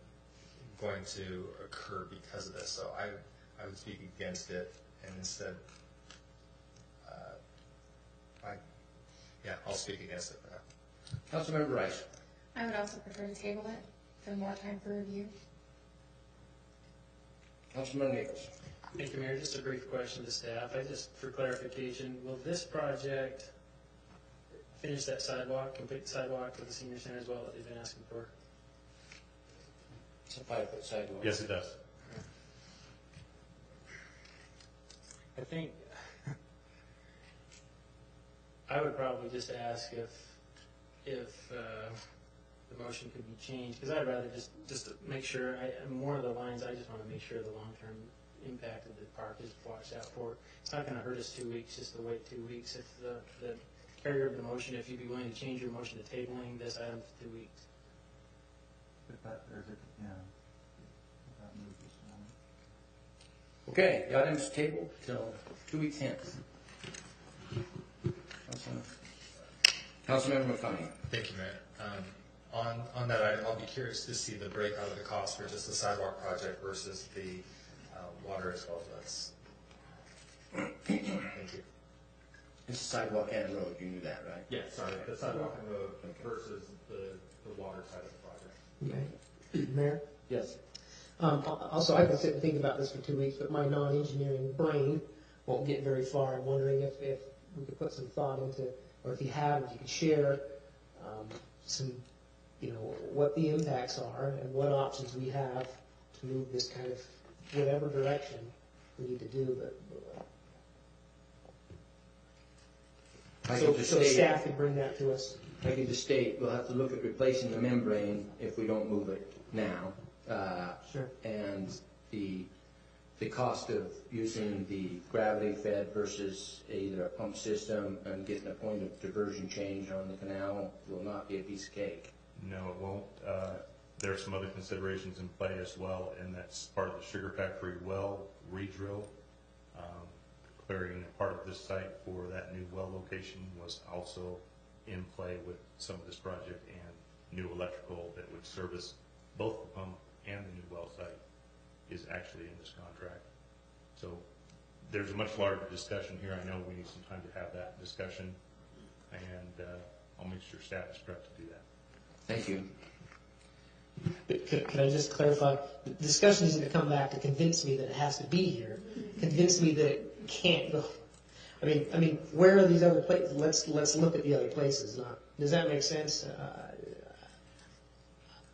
going to occur because of this. So I would speak against it, and instead, I'll speak against it. Councilmember Rice. I would also prefer to table it for more time for review. Councilmember Nichols. Thank you, Mayor. Just a brief question to staff. For clarification, will this project finish that sidewalk, complete the sidewalk to the senior center as well that they've been asking for? It's a 5-foot sidewalk. Yes, it does. I think I would probably just ask if the motion could be changed, because I'd rather just to make sure, more of the lines, I just want to make sure the long-term impact of the park is watched out for. It's not going to hurt us 2 weeks just to wait 2 weeks. If the carrier of the motion, if you'd be willing to change your motion to tabling this item for 2 weeks. Okay, the item's tabled till 2 weeks hence. Councilmember McConaughey. Thank you, Mayor. On that item, I'll be curious to see the breakout of the cost for just the sidewalk project versus the water as well. That's thank you. It's sidewalk and road, you knew that, right? Yeah, sorry, the sidewalk and road versus the water side of the project. Okay. Mayor? Yes. Also, I can sit and think about this for 2 weeks, but my non-engineering brain won't get very far. I'm wondering if we could put some thought into, or if you could share some, what the impacts are and what options we have to move this kind of whatever direction we need to do. So staff could bring that to us. I could just state, we'll have to look at replacing the membrane if we don't move it now. Sure. And the cost of using the gravity fed versus either a pump system and getting a point of diversion change on the canal will not be a piece of cake. No, it won't. There are some other considerations in play as well, and that's part of the Sugar Factory well redrill. Clearing a part of this site for that new well location was also in play with some of this project, and new electrical that would service both the pump and the new well site is actually in this contract. So there's a much larger discussion here. I know we need some time to have that discussion, and I'll make sure staff is prepped to do that. Thank you. Can I just clarify? The discussion isn't to come back to convince me that it has to be here. Convince me that it can't go. I mean, where are these other places? Let's look at the other places. Does that make sense?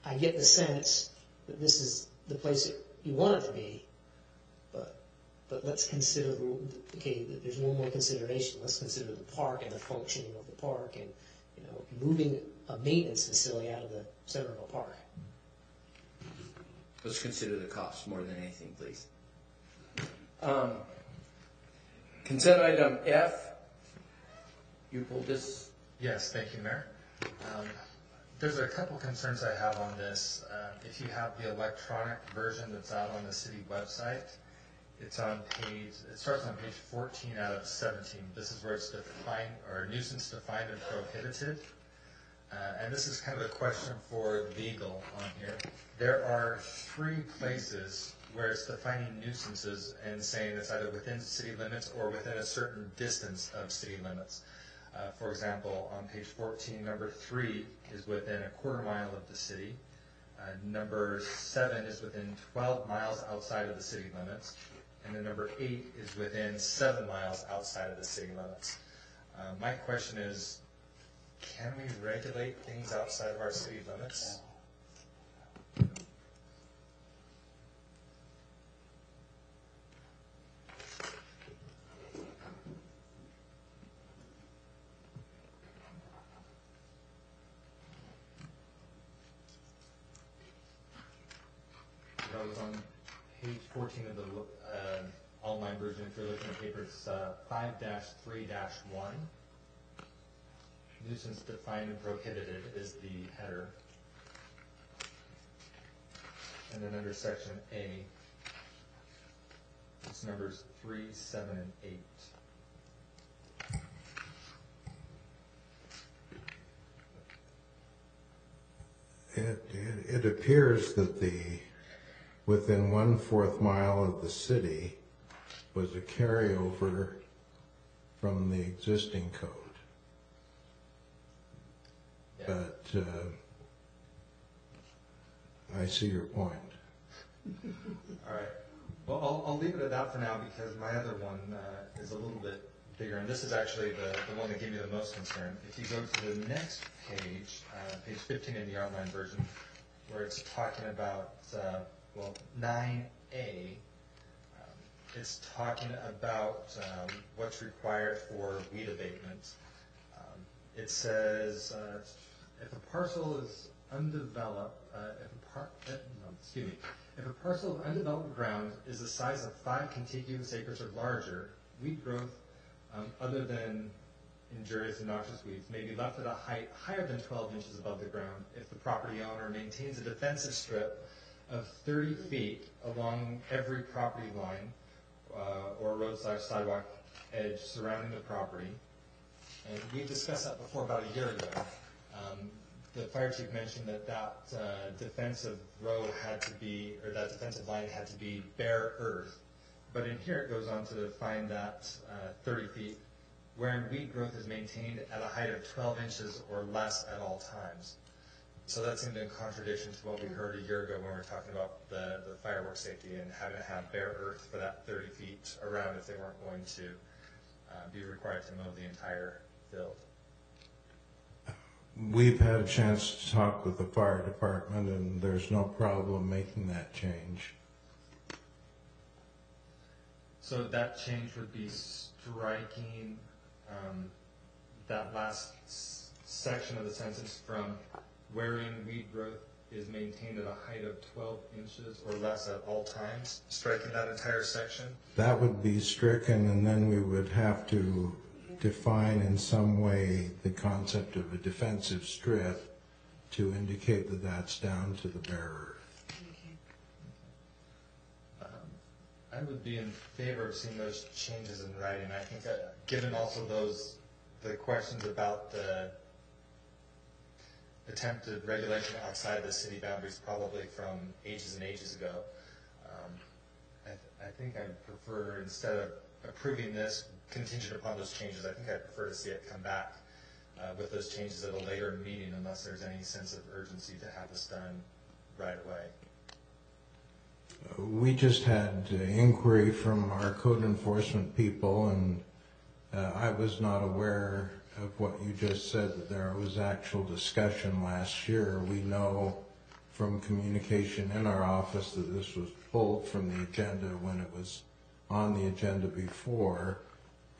I get the sense that this is the place that you want it to be, but let's consider there's one more consideration. Let's consider the park and the functioning of the park, and moving a maintenance facility out of the center of a park. Let's consider the cost more than anything, please. Consent item F. You pulled this? Yes, thank you, Mayor. There's a couple concerns I have on this. If you have the electronic version that's out on the city website, it starts on page 14 out of 17. This is where it's defined, or nuisance defined and prohibited. And this is kind of a question for legal on here. There are 3 places where it's defining nuisances and saying it's either within city limits or within a certain distance of city limits. For example, on page 14, number 3 is within a quarter mile of the city. Number 7 is within 12 miles outside of the city limits. And then number 8 is within 7 miles outside of the city limits. My question is, can we regulate things outside of our city limits? That was on page 14 of the online version. If you're looking at paper, it's 5-3-1. Nuisance defined and prohibited is the header. And then under section A, it's numbers 3, 7, and 8. It appears that within 1/4 mile of the city was a carryover from the existing code. Yeah. But I see your point. All right. Well, I'll leave it at that for now because my other one is a little bit bigger, and this is actually the one that gave me the most concern. If you go to the next page, page 15 in the online version, where it's talking about, 9A, it's talking about what's required for weed abatement. It says, if a parcel is undeveloped, if a parcel of undeveloped ground is the size of 5 contiguous acres or larger, weed growth other than injurious and noxious weeds may be left at a height higher than 12 inches above the ground if the property owner maintains a defensive strip of 30 feet along every property line or roadside sidewalk edge surrounding the property. And we discussed that before about a year ago. The fire chief mentioned that defensive row had to be, or that defensive line had to be bare earth. But in here it goes on to define that 30 feet, wherein weed growth is maintained at a height of 12 inches or less at all times. So that seemed in contradiction to what we heard a year ago when we were talking about the fireworks safety and having to have bare earth for that 30 feet around if they weren't going to be required to mow the entire field. We've had a chance to talk with the fire department, and there's no problem making that change. So that change would be striking that last section of the sentence from wherein weed growth is maintained at a height of 12 inches or less at all times, striking that entire section. That would be stricken, and then we would have to define in some way the concept of a defensive strip to indicate that that's down to the bare earth. I would be in favor of seeing those changes in writing. I think given also the questions about the attempted regulation outside the city boundaries probably from ages and ages ago, I think I'd prefer, instead of approving this contingent upon those changes, I think I'd prefer to see it come back with those changes at a later meeting unless there's any sense of urgency to have this done right away. We just had inquiry from our code enforcement people, and I was not aware of what you just said, that there was actual discussion last year. We know from communication in our office that this was pulled from the agenda when it was on the agenda before,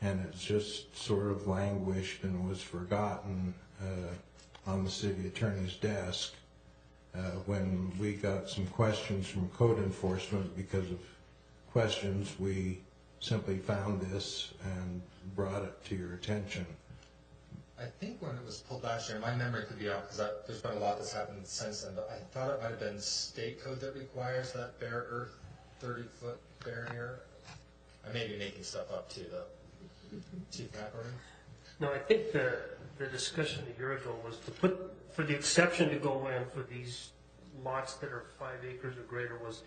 and it's just sort of languished and was forgotten on the city attorney's desk. When we got some questions from code enforcement because of questions, we simply found this and brought it to your attention. I think when it was pulled last year, my memory could be off because there's been a lot that's happened since then, but I thought it might have been state code that requires that bare earth 30-foot barrier. I may be making stuff up too, though. Chief McElroy? No, I think the discussion a year ago was to put, for the exception to go in for these lots that are 5 acres or greater, was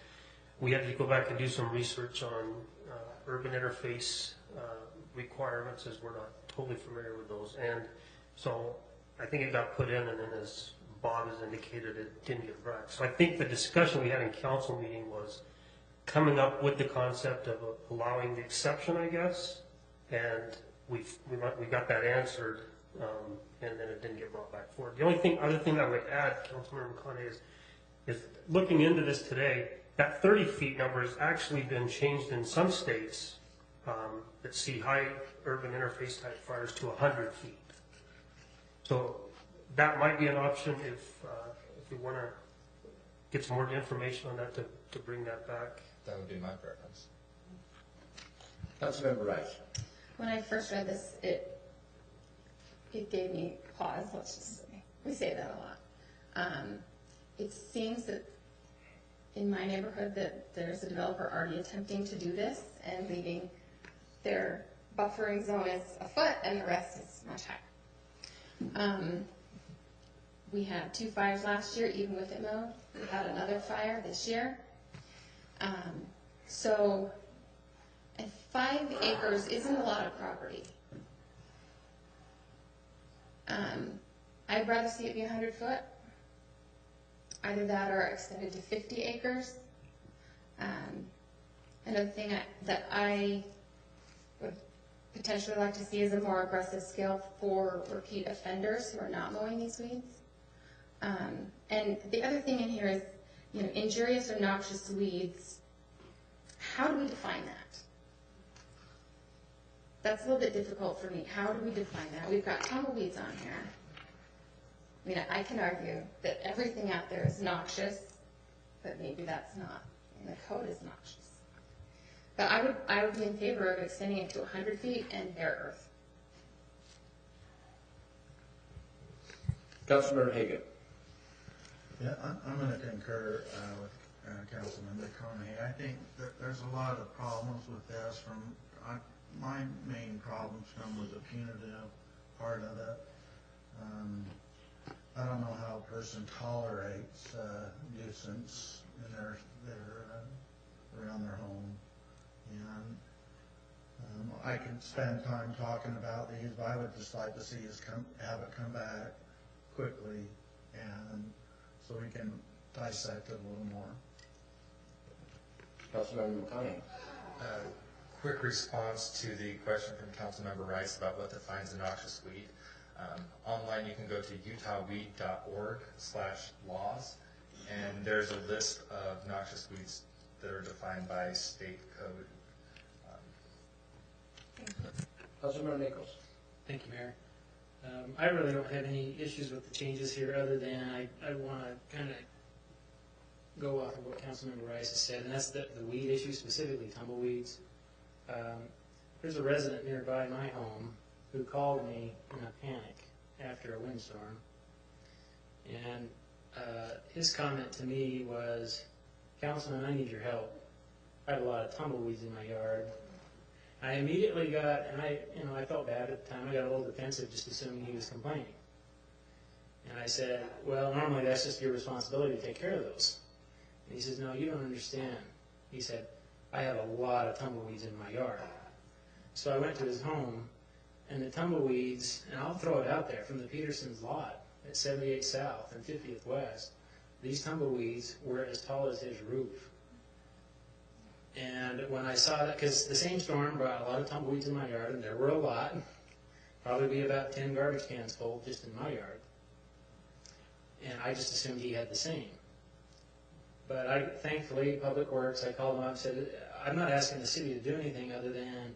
we had to go back and do some research on urban interface requirements, as we're not totally familiar with those. And so I think it got put in, and then as Bob has indicated, it didn't get back. So I think the discussion we had in council meeting was coming up with the concept of allowing the exception, I guess, and we got that answered, and then it didn't get brought back forward. The only other thing I would add, Councilmember McConaughey, is looking into this today, that 30 feet number has actually been changed in some states that see high urban interface type fires to 100 feet. So that might be an option if we want to get some more information on that to bring that back. That would be my preference. Councilmember Rice. When I first read this, it gave me pause. Let's just say we say that a lot. It seems that in my neighborhood that there's a developer already attempting to do this and leaving their buffering zone as a foot and the rest is much higher. We had 2 fires last year, even with it mowed. We had another fire this year. So 5 acres isn't a lot of property. I'd rather see it be 100 foot. Either that or extended to 50 acres. Another thing that I would potentially like to see is a more aggressive scale for repeat offenders who are not mowing these weeds. And the other thing in here is, injurious or noxious weeds. How do we define that? That's a little bit difficult for me. How do we define that? We've got tumbleweeds on here. I mean, I can argue that everything out there is noxious, but maybe that's not, and the code is noxious. But I would be in favor of extending it to 100 feet and bare earth. Councilmember Hagan. Yeah, I'm going to concur with Councilman McConaughey. I think that there's a lot of problems with this. My main problems come with the punitive part of it. I don't know how a person tolerates nuisance in their around their home, and I can spend time talking about these, but I would just like to see us have it come back quickly, and so we can dissect it a little more. Councilmember McConaughey. Quick response to the question from Councilmember Rice about what defines a noxious weed. Online you can go to utahweed.org/laws, and there's a list of noxious weeds that are defined by state code. Councilmember Nichols. Thank you, Mayor. I really don't have any issues with the changes here, other than I want to kind of go off of what Councilmember Rice has said, and that's the weed issue, specifically tumbleweeds. There's a resident nearby my home who called me in a panic after a windstorm, and his comment to me was, "Councilman, I need your help. I have a lot of tumbleweeds in my yard." I immediately got, and I felt bad at the time. I got a little defensive, just assuming he was complaining. And I said, "Well, normally that's just your responsibility to take care of those." And he says, "No, you don't understand." He said, "I have a lot of tumbleweeds in my yard." So I went to his home, and the tumbleweeds, and I'll throw it out there, from the Peterson's lot at 78 South and 50th West, these tumbleweeds were as tall as his roof. And when I saw that, because the same storm brought a lot of tumbleweeds in my yard, and there were a lot, probably be about 10 garbage cans full just in my yard. And I just assumed he had the same. But thankfully, Public Works, I called them up and said, "I'm not asking the city to do anything other than,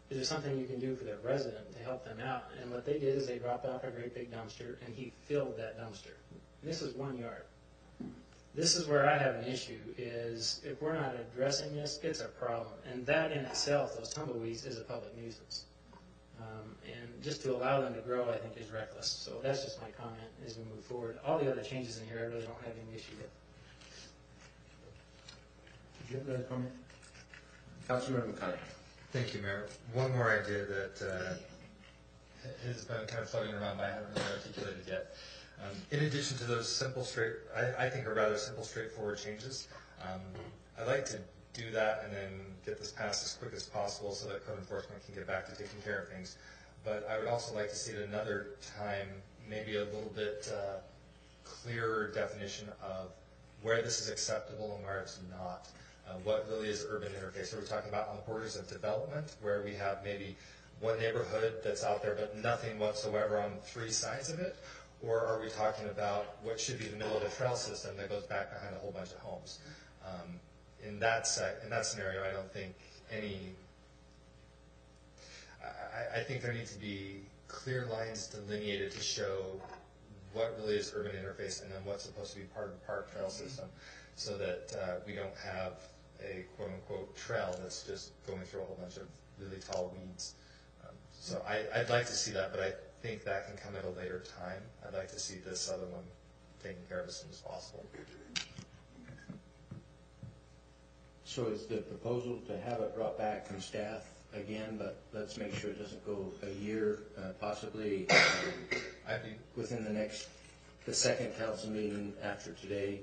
is there something you can do for their resident to help them out?" And what they did is they dropped off a great big dumpster, and he filled that dumpster. And this is 1 yard. This is where I have an issue, is if we're not addressing this, it's a problem. And that in itself, those tumbleweeds, is a public nuisance. And just to allow them to grow, I think, is reckless. So that's just my comment as we move forward. All the other changes in here, I really don't have any issue with. Did you have another comment? Councilmember McConaughey. Thank you, Mayor. One more idea that has been kind of floating around, but I haven't really articulated yet. In addition to those I think are rather simple, straightforward changes, I'd like to do that and then get this passed as quick as possible so that code enforcement can get back to taking care of things. But I would also like to see at another time maybe a little bit clearer definition of where this is acceptable and where it's not. What really is urban interface? Are we talking about on the borders of development, where we have maybe one neighborhood that's out there but nothing whatsoever on 3 sides of it? Or are we talking about what should be the middle of the trail system that goes back behind a whole bunch of homes? In that scenario, I don't think I think there needs to be clear lines delineated to show what really is urban interface and then what's supposed to be part of the park trail system, so that we don't have a quote-unquote trail that's just going through a whole bunch of really tall weeds. So I'd like to see that, but I think that can come at a later time. I'd like to see this other one taken care of as soon as possible. So is the proposal to have it brought back from staff again, but let's make sure it doesn't go a year, possibly within the second council meeting after today,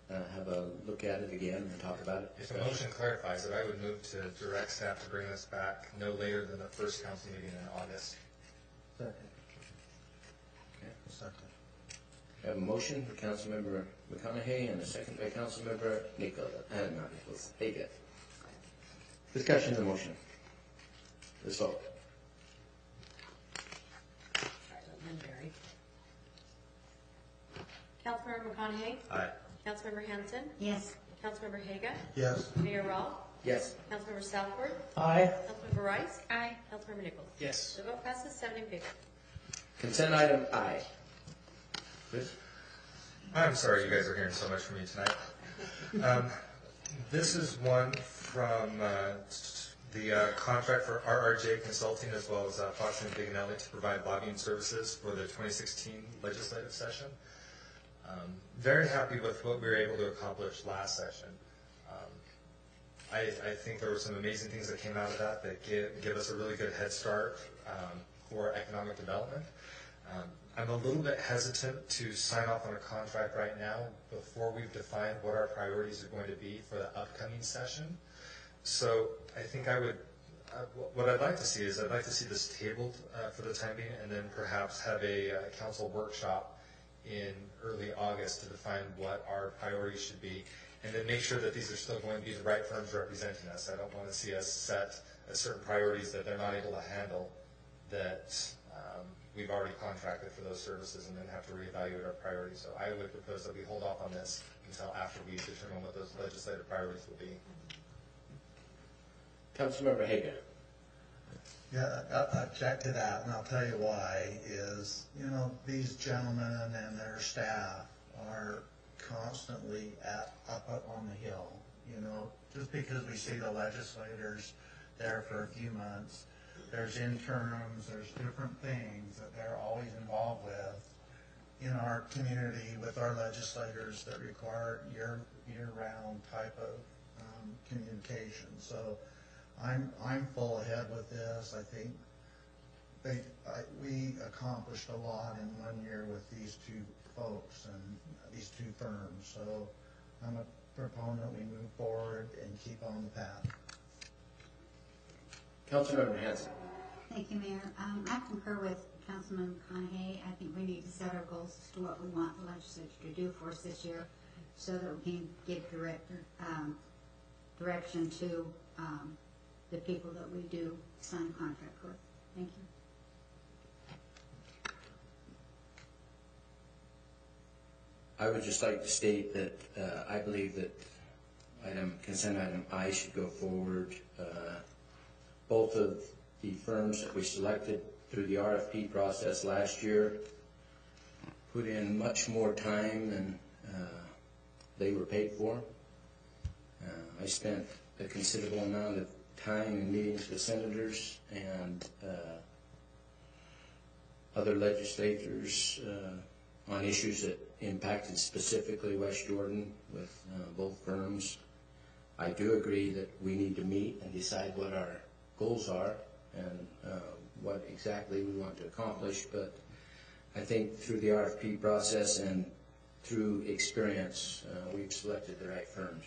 have a look at it again and talk about it? If the motion clarifies it, I would move to direct staff to bring this back no later than the first council meeting in August. Second. Okay, second. We have a motion by Councilmember McConaughey and a second by Councilmember Nichols. Hagan. Discussion of the motion. Let's vote. Councilmember McConaughey? Aye. Councilmember Hanson? Yes. Councilmember Haga? Yes. Mayor Rawl? Yes. Councilmember Southworth? Aye. Councilmember Rice? Aye. Councilmember Nichols? Yes. The vote passes 7 in favor. Consent item I. Chris? I'm sorry you guys are hearing so much from me tonight. This is one from the contract for RRJ Consulting as well as Fox and Bignelli to provide lobbying services for the 2016 legislative session. Very happy with what we were able to accomplish last session. I think there were some amazing things that came out of that give us a really good head start for economic development. I'm a little bit hesitant to sign off on a contract right now before we've defined what our priorities are going to be for the upcoming session. So I think I would, what I'd like to see is I'd like to see this tabled for the time being and then perhaps have a council workshop in early August to define what our priorities should be and then make sure that these are still going to be the right firms representing us. I don't want to see us set certain priorities that they're not able to handle that we've already contracted for those services and then have to reevaluate our priorities. So I would propose that we hold off on this until after we determine what those legislative priorities will be. Councilmember Hager. Yeah, I object to that, and I'll tell you why, is, you know, these gentlemen and their staff are constantly up on the hill, you know, just because we see the legislators there for a few months, there's interims, there's different things that they're always involved with in our community with our legislators that require year-round type of communication. So I'm full ahead with this. I think we accomplished a lot in 1 year with these two folks and these two firms. So I'm a proponent we move forward and keep on the path. Councilmember Hanson. Thank you, Mayor. I concur with Councilman McConaughey. I think we need to set our goals as to what we want the legislature to do for us this year so that we can give direction to the people that we do sign a contract with. Thank you. I would just like to state that I believe that consent item I should go forward. Both of the firms that we selected through the RFP process last year put in much more time than they were paid for. I spent a considerable amount of time in meetings with senators and other legislators on issues that impacted specifically West Jordan with both firms. I do agree that we need to meet and decide what our goals are and what exactly we want to accomplish, but I think through the RFP process and through experience, we've selected the right firms.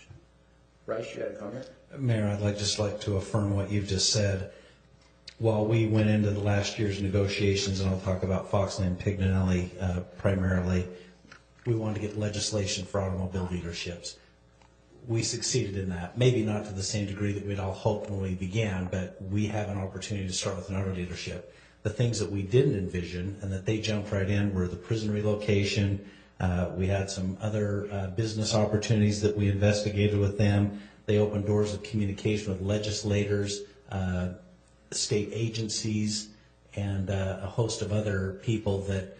Bryce, you had a comment? Mayor, I'd just like to affirm what you've just said. While we went into the last year's negotiations, and I'll talk about Foxland and Pignelli primarily, we wanted to get legislation for automobile dealerships. We succeeded in that. Maybe not to the same degree that we'd all hoped when we began, but we have an opportunity to start with an auto dealership. The things that we didn't envision and that they jumped right in were the prison relocation. We had some other business opportunities that we investigated with them. They opened doors of communication with legislators, state agencies, and a host of other people that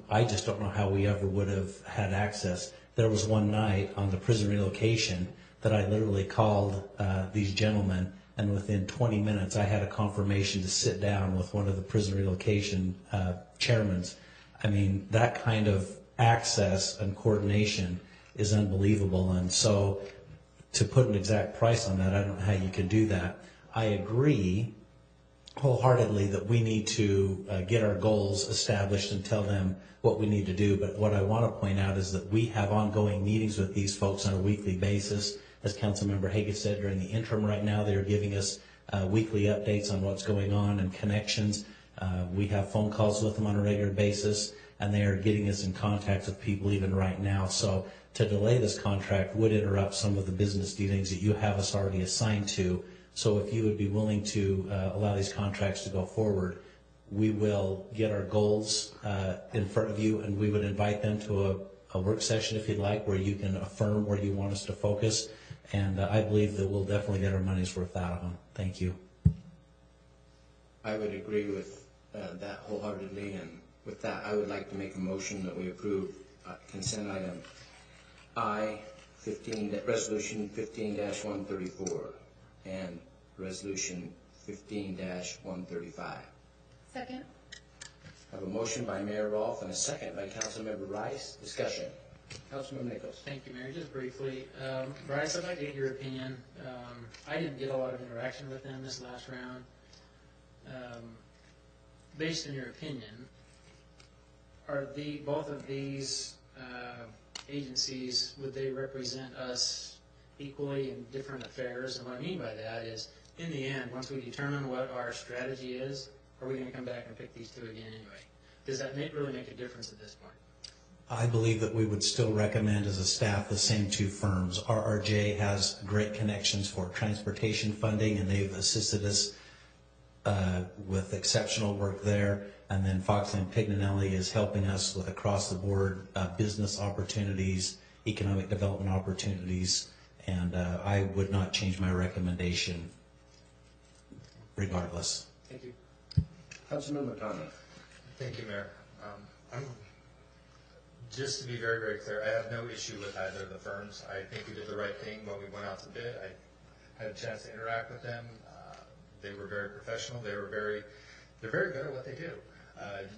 I just don't know how we ever would have had access. There was one night on the prison relocation that I literally called these gentlemen, and within 20 minutes I had a confirmation to sit down with one of the prison relocation chairmans. I mean, that kind of access and coordination is unbelievable, and so to put an exact price on that, I don't know how you can do that. I agree wholeheartedly that we need to get our goals established and tell them what we need to do, but what I want to point out is that we have ongoing meetings with these folks on a weekly basis. As Councilmember Hager said, during the interim right now, they're giving us weekly updates on what's going on and connections. We have phone calls with them on a regular basis, and they are getting us in contact with people even right now. So to delay this contract would interrupt some of the business dealings that you have us already assigned to. So if you would be willing to allow these contracts to go forward, we will get our goals in front of you, and we would invite them to a work session, if you'd like, where you can affirm where you want us to focus. And I believe that we'll definitely get our money's worth out of them. Thank you. I would agree with that wholeheartedly, and With that, I would like to make a motion that we approve consent item resolution 15-134 and resolution 15-135. Second. I have a motion by Mayor Rolfe and a second by Councilmember Rice. Discussion. Councilmember Nichols. Thank you, Mayor. Just briefly, Bryce, I'd like to get your opinion. I didn't get a lot of interaction with them this last round. Based on your opinion, are both of these agencies, would they represent us equally in different affairs? And what I mean by that is, in the end, once we determine what our strategy is, are we going to come back and pick these two again anyway? Does that really make a difference at this point? I believe that we would still recommend as a staff the same two firms. RRJ has great connections for transportation funding, and they've assisted us with exceptional work there. And then Foxland Pignanelli is helping us with across-the-board business opportunities, economic development opportunities, and I would not change my recommendation regardless. Thank you. Councilmember Conley. Thank you, Mayor. Just to be very, very clear, I have no issue with either of the firms. I think we did the right thing when we went out to bid. I had a chance to interact with them. They were very professional. They're very good at what they do.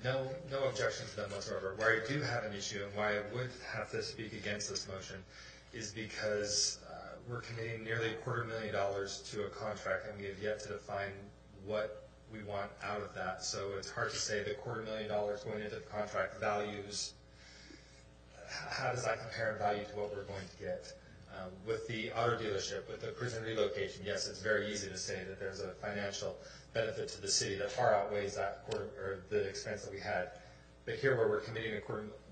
No objection to them whatsoever. Where I do have an issue and why I would have to speak against this motion is because we're committing nearly $250,000 to a contract, and we have yet to define what we want out of that. So it's hard to say the $250,000 going into the contract values. How does that compare in value to what we're going to get? With the auto dealership, with the prison relocation, yes, it's very easy to say that there's a financial benefit to the city that far outweighs that the expense that we had. But here, where we're committing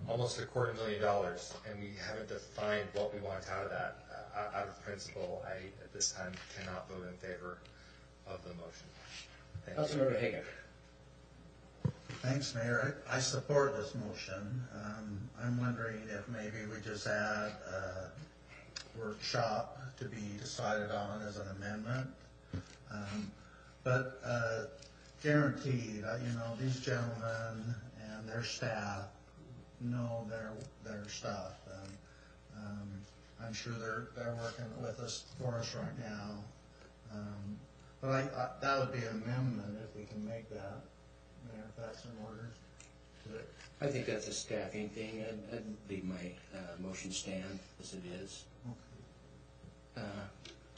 almost $250,000, and we haven't defined what we want out of that, out of principle, I at this time cannot vote in favor of the motion. Thank you. Councilmember Hagan. Thanks, Mayor. I support this motion. I'm wondering if maybe we just add a workshop to be decided on as an amendment. But guaranteed, these gentlemen and their staff know their stuff. And I'm sure they're working with us for us right now. But that would be an amendment if we can make that. Mayor, if that's in order. I think that's a staffing thing. I'd leave my motion stand as it is.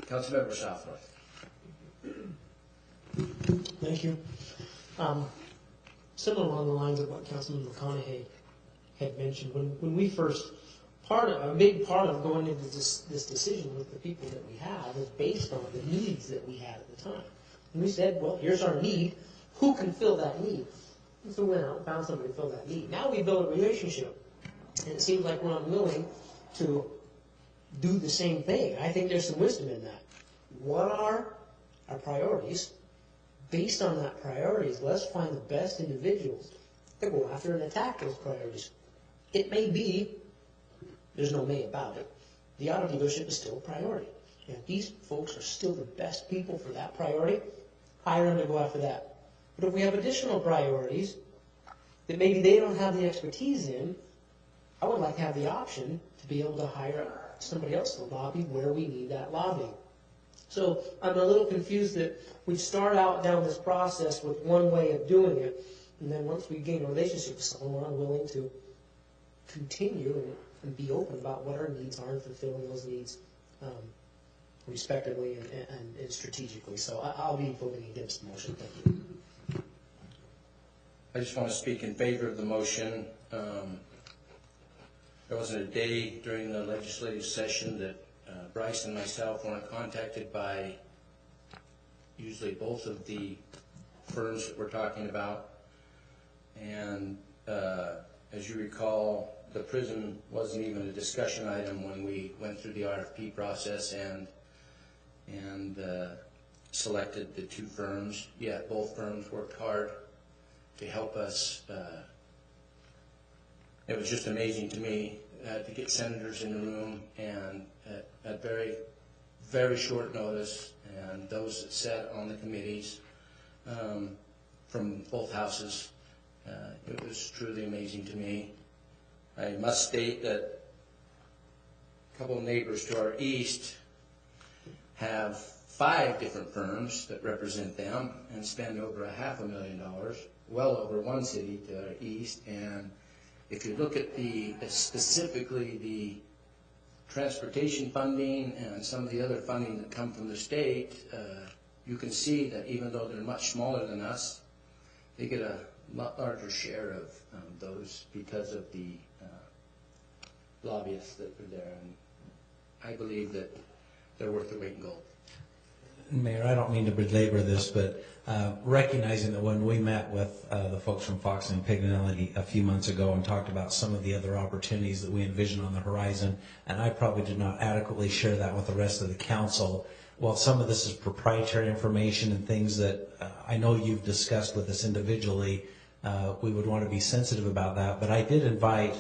Councilmember Southworth. Thank you. Similar along the lines of what Councilman McConaughey had mentioned, when we first, a big part of going into this decision with the people that we have is based on the needs that we had at the time. And we said, well, here's our need. Who can fill that need? And so we went out and found somebody to fill that need. Now we build a relationship, and it seems like we're unwilling to do the same thing. I think there's some wisdom in that. What are our priorities? Based on that priorities, let's find the best individuals to go after and attack those priorities. It may be, there's no may about it, the auto dealership is still a priority. And if these folks are still the best people for that priority, hire them to go after that. But if we have additional priorities that maybe they don't have the expertise in, I would like to have the option to be able to hire somebody else to lobby where we need that lobbying. So I'm a little confused that we start out down this process with one way of doing it, and then once we gain a relationship with someone, we're unwilling to continue and be open about what our needs are and fulfilling those needs respectively and strategically. So I'll be voting against the motion. Thank you. I just want to speak in favor of the motion. There wasn't a day during the legislative session that Bryce and myself weren't contacted by usually both of the firms that we're talking about. And as you recall, the prison wasn't even a discussion item when we went through the RFP process and selected the two firms. Yet both firms worked hard to help us. It was just amazing to me to get senators in the room and at very, very short notice, and those that sat on the committees from both houses It was truly amazing to me. I must state that a couple of neighbors to our east have 5 different firms that represent them and spend over $500,000, well over one city to our east. And if you look at specifically the transportation funding and some of the other funding that come from the state, you can see that even though they're much smaller than us, they get a lot larger share of those because of the lobbyists that are there. And I believe that they're worth their weight in gold. Mayor, I don't mean to belabor this, but recognizing that when we met with the folks from Fox and Pignelli a few months ago and talked about some of the other opportunities that we envision on the horizon, and I probably did not adequately share that with the rest of the council. While some of this is proprietary information and things that I know you've discussed with us individually, we would want to be sensitive about that. But I did invite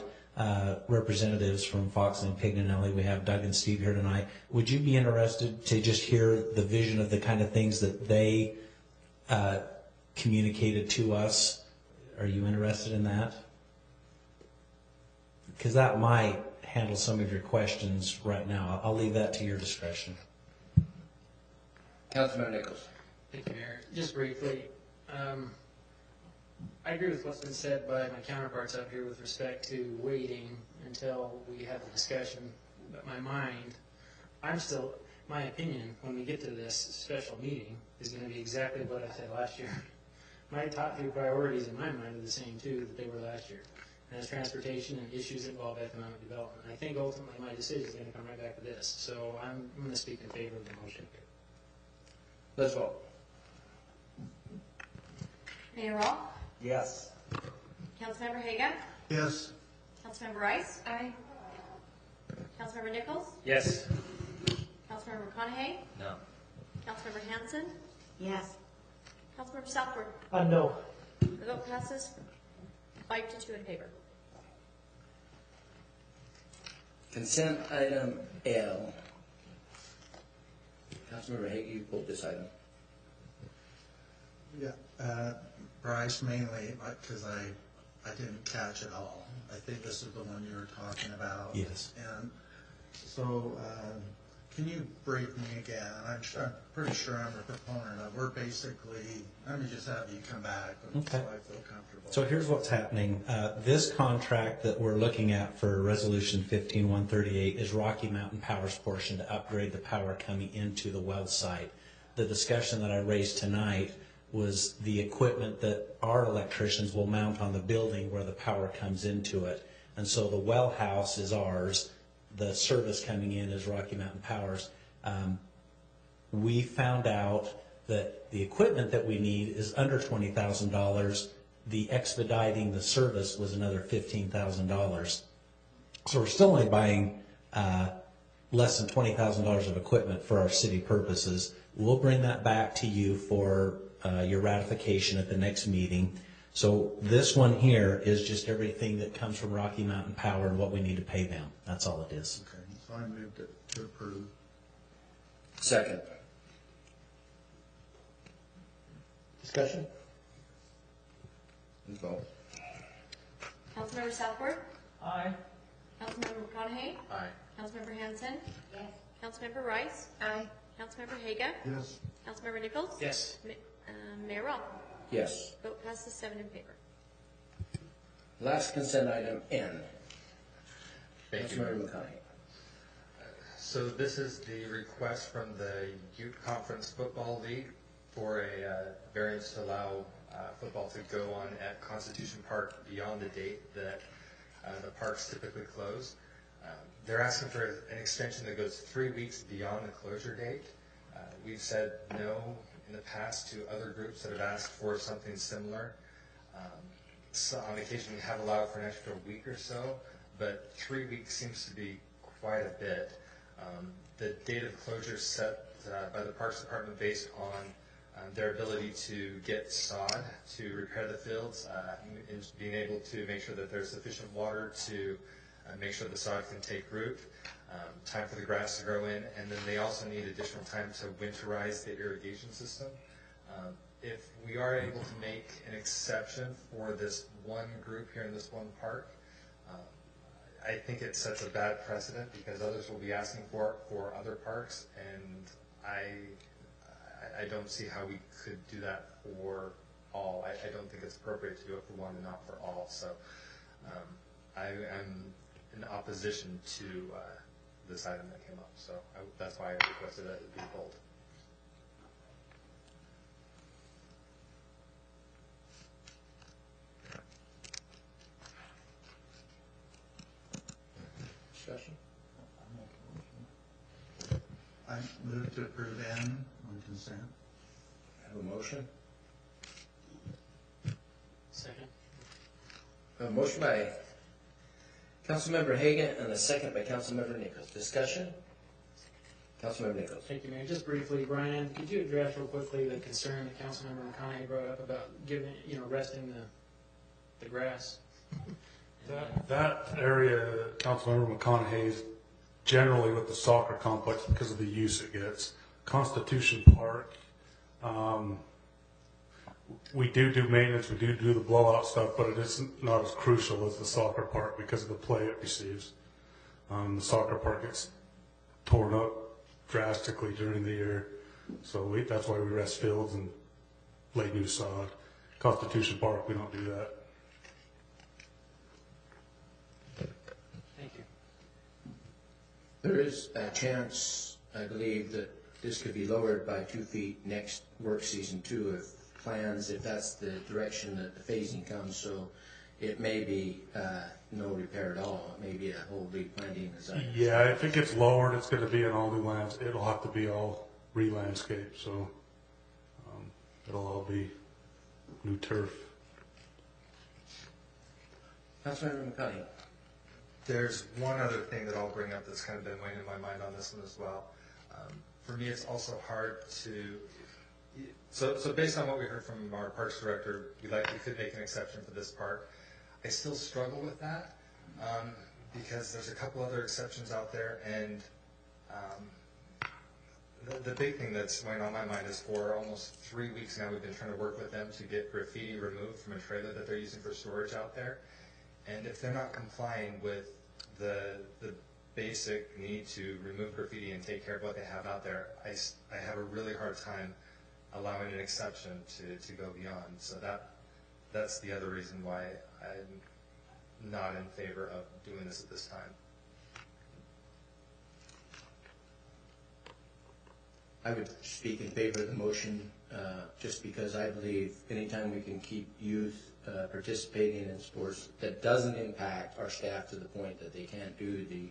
representatives from Fox and Pignelli. We have Doug and Steve here tonight. Would you be interested to just hear the vision of the kind of things that they communicated to us? Are you interested in that? Because that might handle some of your questions right now. I'll leave that to your discretion. Councilmember Nichols. Thank you, Mayor. Just briefly, I agree with what's been said by my counterparts up here with respect to waiting until we have the discussion. But my opinion, when we get to this special meeting, is going to be exactly what I said last year. My top 2 priorities in my mind are the same 2 that they were last year. And that's transportation and issues that involve economic development. And I think ultimately my decision is going to come right back to this. So I'm going to speak in favor of the motion. Let's vote. Mayor Rawl? Yes. Councilmember Haga? Yes. Councilmember Rice? Aye. Councilmember Nichols? Yes. Councilmember McConaughey? No. Councilmember Hanson? Yes. Councilmember Southward? No. The vote passes 5-2 in favor. Consent item L. Councilmember Hague, you pulled this item. Yeah, Bryce, mainly because I didn't catch it all. I think this is the one you were talking about. Yes. And so, can you brief me again? I'm pretty sure I'm a proponent of. We're basically. Let me just have you come back, Okay. so I feel comfortable. So here's what's happening. This contract that we're looking at for Resolution 15138 is Rocky Mountain Power's portion to upgrade the power coming into the well site. The discussion that I raised tonight was the equipment that our electricians will mount on the building where the power comes into it. And so the well house is ours. The service coming in is Rocky Mountain Power's. We found out that the equipment that we need is under $20,000. The expediting the service was another $15,000. So we're still only buying less than $20,000 of equipment for our city purposes. We'll bring that back to you for your ratification at the next meeting. So this one here is just everything that comes from Rocky Mountain Power and what we need to pay them. That's all it is. Okay, so I moved it to approve. Second. Discussion? Let's vote. Councilmember Southward? Aye. Councilmember McConaughey? Aye. Councilmember Hanson? Yes. Councilmember Rice? Aye. Councilmember Haga? Yes. Councilmember Nichols? Yes. Mayor Rawl? Yes. Vote passes 7 in favor. Last consent item N. Thank you. Councilmember McConaughey. So this is the request from the Ute Conference Football League for a variance to allow football to go on at Constitution Park beyond the date that the parks typically close. They're asking for an extension that goes 3 weeks beyond the closure date. We've said no in the past to other groups that have asked for something similar. So on occasion we have allowed for an extra week or so, but 3 weeks seems to be quite a bit. The date of closure is set by the Parks Department based on their ability to get sod to repair the fields, and being able to make sure that there's sufficient water to make sure the sod can take root, time for the grass to grow in, and then they also need additional time to winterize the irrigation system. if we are able to make an exception for this one group here in this one park, I think it sets a bad precedent because others will be asking for it for other parks, and I don't see how we could do that for all. I don't think it's appropriate to do it for one and not for all. So I am in opposition to this item that came up. So that's why I requested that it be pulled. Discussion? I move to approve N on consent. Have a motion? Second. A motion by Councilmember Hagan and a second by Councilmember Nichols. Discussion? Councilmember Nichols. Thank you, Mayor. Just briefly, Brian, could you address real quickly the concern that Councilmember McConaughey brought up about giving, resting the grass? That area, Councilmember McConaughey's generally with the soccer complex because of the use it gets. Constitution Park, we do maintenance, we do the blowout stuff, but it is not as crucial as the soccer park because of the play it receives. The soccer park gets torn up drastically during the year, so that's why we rest fields and lay new sod. Constitution Park, we don't do that. Thank you. There is a chance, I believe, that this could be lowered by 2 feet next work season too, if that's the direction that the phasing comes. So it may be no repair at all. It may be a whole replanting design. Yeah, if it gets lowered, it's going to be in all new lands. It'll have to be all re-landscaped, so it'll all be new turf. Councilmember McConaughey. There's one other thing that I'll bring up that's kind of been weighing in my mind on this one as well. For me, it's also hard to, so based on what we heard from our Parks Director, we could make an exception for this park. I still struggle with that because there's a couple other exceptions out there, and the big thing that's weighing on my mind is for almost 3 weeks now we've been trying to work with them to get graffiti removed from a trailer that they're using for storage out there. And if they're not complying with the basic need to remove graffiti and take care of what they have out there, I have a really hard time allowing an exception to go beyond. So that's the other reason why I'm not in favor of doing this at this time. I would speak in favor of the motion just because I believe anytime we can keep youth participating in sports that doesn't impact our staff to the point that they can't do the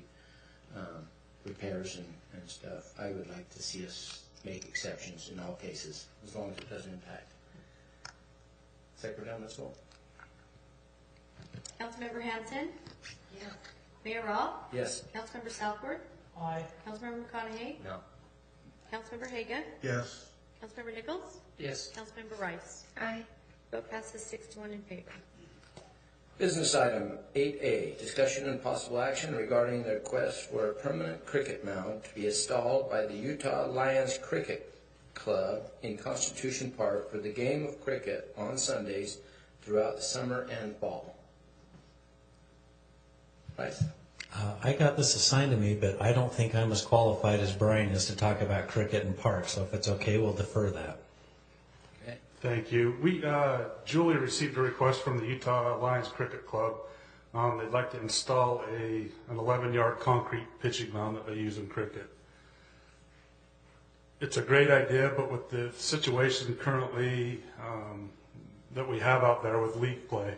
repairs and stuff, I would like to see us make exceptions in all cases, as long as it doesn't impact. Secretary Down, let's go. Councilmember Hanson? Yes. Mayor Rawl? Yes. Councilmember Southworth? Aye. Councilmember McConaughey? No. Councilmember Hagan? Yes. Councilmember Nichols? Yes. Councilmember Rice? Aye. Vote passes 6-1 in favor. Business item 8A, discussion and possible action regarding the request for a permanent cricket mound to be installed by the Utah Lions Cricket Club in Constitution Park for the game of cricket on Sundays throughout the summer and fall. Right. I got this assigned to me, but I don't think I'm as qualified as Brian is to talk about cricket and parks, so if it's okay, we'll defer that. Okay. Thank you. Julie received a request from the Utah Lions Cricket Club. They'd like to install an 11-yard concrete pitching mound that they use in cricket. It's a great idea, but with the situation currently that we have out there with league play,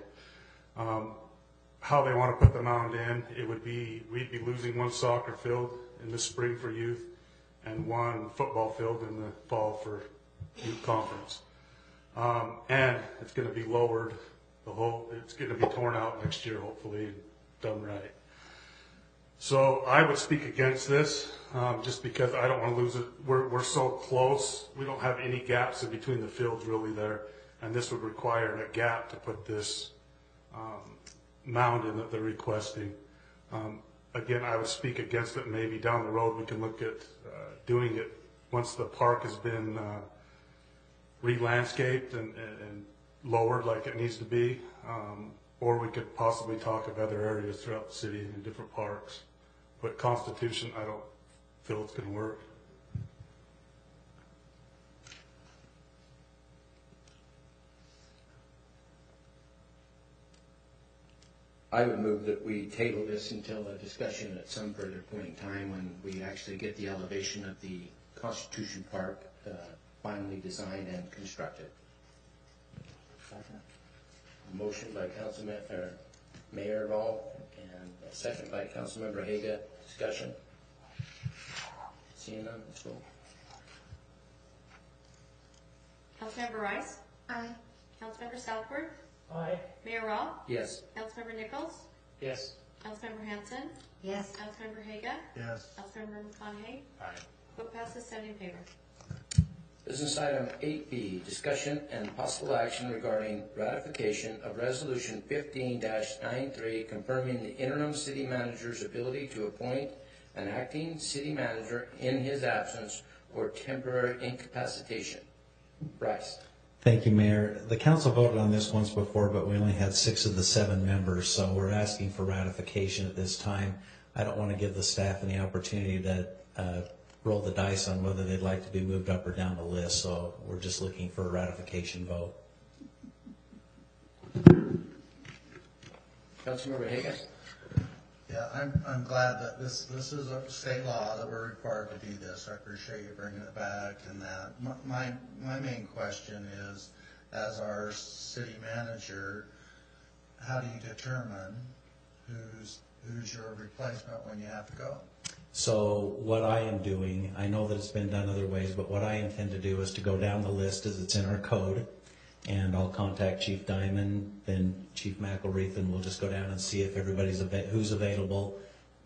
how they want to put the mound in, we'd be losing one soccer field in the spring for youth and one football field in the fall for youth conference. And it's going to be lowered, it's going to be torn out next year, hopefully, and done right. So I would speak against this, just because I don't want to lose it. We're so close. We don't have any gaps in between the fields really there, and this would require a gap to put this mound in that they're requesting. Again, I would speak against it. Maybe down the road we can look at doing it once the park has been re-landscaped and lowered like it needs to be. Or we could possibly talk of other areas throughout the city in different parks. But Constitution, I don't feel it's going to work. I would move that we table this until a discussion at some further point in time when we actually get the elevation of the Constitution Park finally designed and constructed. Motion by Mayor Rawl and a second by Councilmember Haga. Discussion. Seeing none, let's vote. Councilmember Rice? Aye. Councilmember Southworth? Aye. Mayor Rawl? Yes. Councilmember Nichols? Yes. Councilmember Hanson? Yes. Councilmember Haga? Yes. Councilmember McConaughey? Aye. Vote passes 7 in favor. Business item 8B, discussion and possible action regarding ratification of Resolution 15-93 confirming the interim city manager's ability to appoint an acting city manager in his absence or temporary incapacitation. Bryce. Thank you, Mayor. The council voted on this once before, but we only had 6 of the 7 members, so we're asking for ratification at this time. I don't want to give the staff any opportunity to roll the dice on whether they'd like to be moved up or down the list, so we're just looking for a ratification vote. Councilmember Haga. Yeah, I'm glad that this is a state law that we're required to do this. I appreciate you bringing it back and that. My main question is, as our city manager, how do you determine who's your replacement when you have to go? So what I am doing, I know that it's been done other ways, but what I intend to do is to go down the list as it's in our code, and I'll contact Chief Diamond, then Chief McElreath, and we'll just go down and see if everybody's who's available.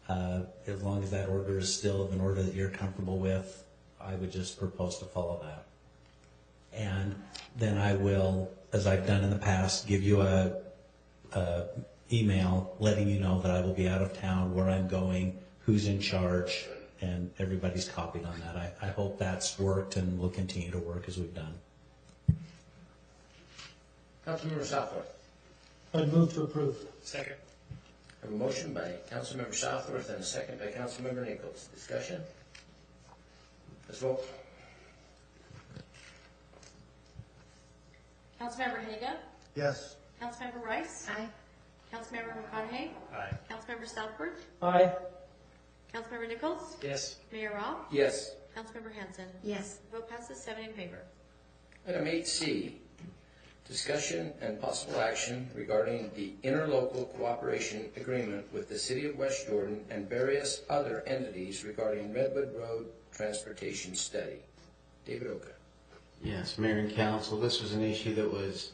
As long as that order is still an order that you're comfortable with, I would just propose to follow that. And then I will, as I've done in the past, give you a email letting you know that I will be out of town, where I'm going, who's in charge, and everybody's copied on that. I hope that's worked and will continue to work as we've done. Councilmember Southworth. I'd move to approve. Second. I have a motion by Councilmember Southworth and a second by Councilmember Nichols. Discussion? Let's vote. Councilmember Haga? Yes. Councilmember Rice? Aye. Councilmember McConaughey? Aye. Councilmember Southworth? Aye. Councilmember Nichols? Yes. Mayor Rawl? Yes. Councilmember Hanson? Yes. Vote passes 7 in favor. Item 8C, discussion and possible action regarding the interlocal cooperation agreement with the City of West Jordan and various other entities regarding Redwood Road transportation study. David Oka. Yes, Mayor and Council, this was an issue that was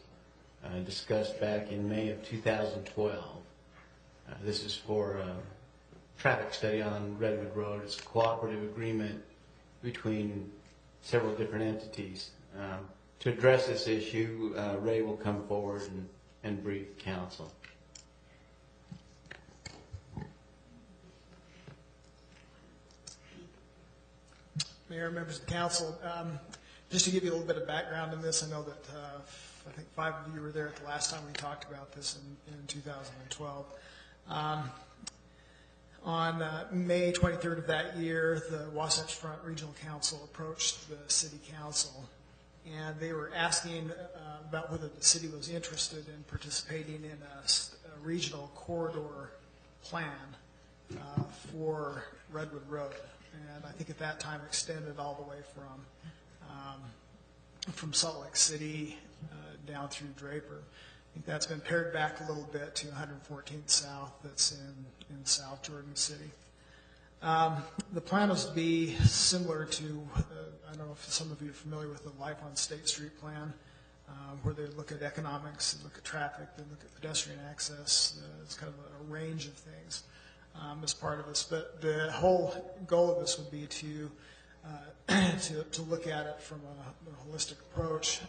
discussed back in May of 2012. This is for a traffic study on Redwood Road. It's a cooperative agreement between several different entities. To address this issue, Ray will come forward and brief council. Mayor, members of the council, just to give you a little bit of background in this, I know that I think 5 of you were there at the last time we talked about this in 2012. On May 23rd of that year, the Wasatch Front Regional Council approached the City Council, and they were asking about whether the city was interested in participating in a regional corridor plan for Redwood Road. And I think at that time extended all the way from Salt Lake City down through Draper. I think that's been pared back a little bit to 114th South that's in South Jordan City. The plan was to be similar to, I don't know if some of you are familiar with the Life on State Street plan, where they look at economics, they look at traffic, they look at pedestrian access. It's kind of a range of things as part of this. But the whole goal of this would be to look at it from a holistic approach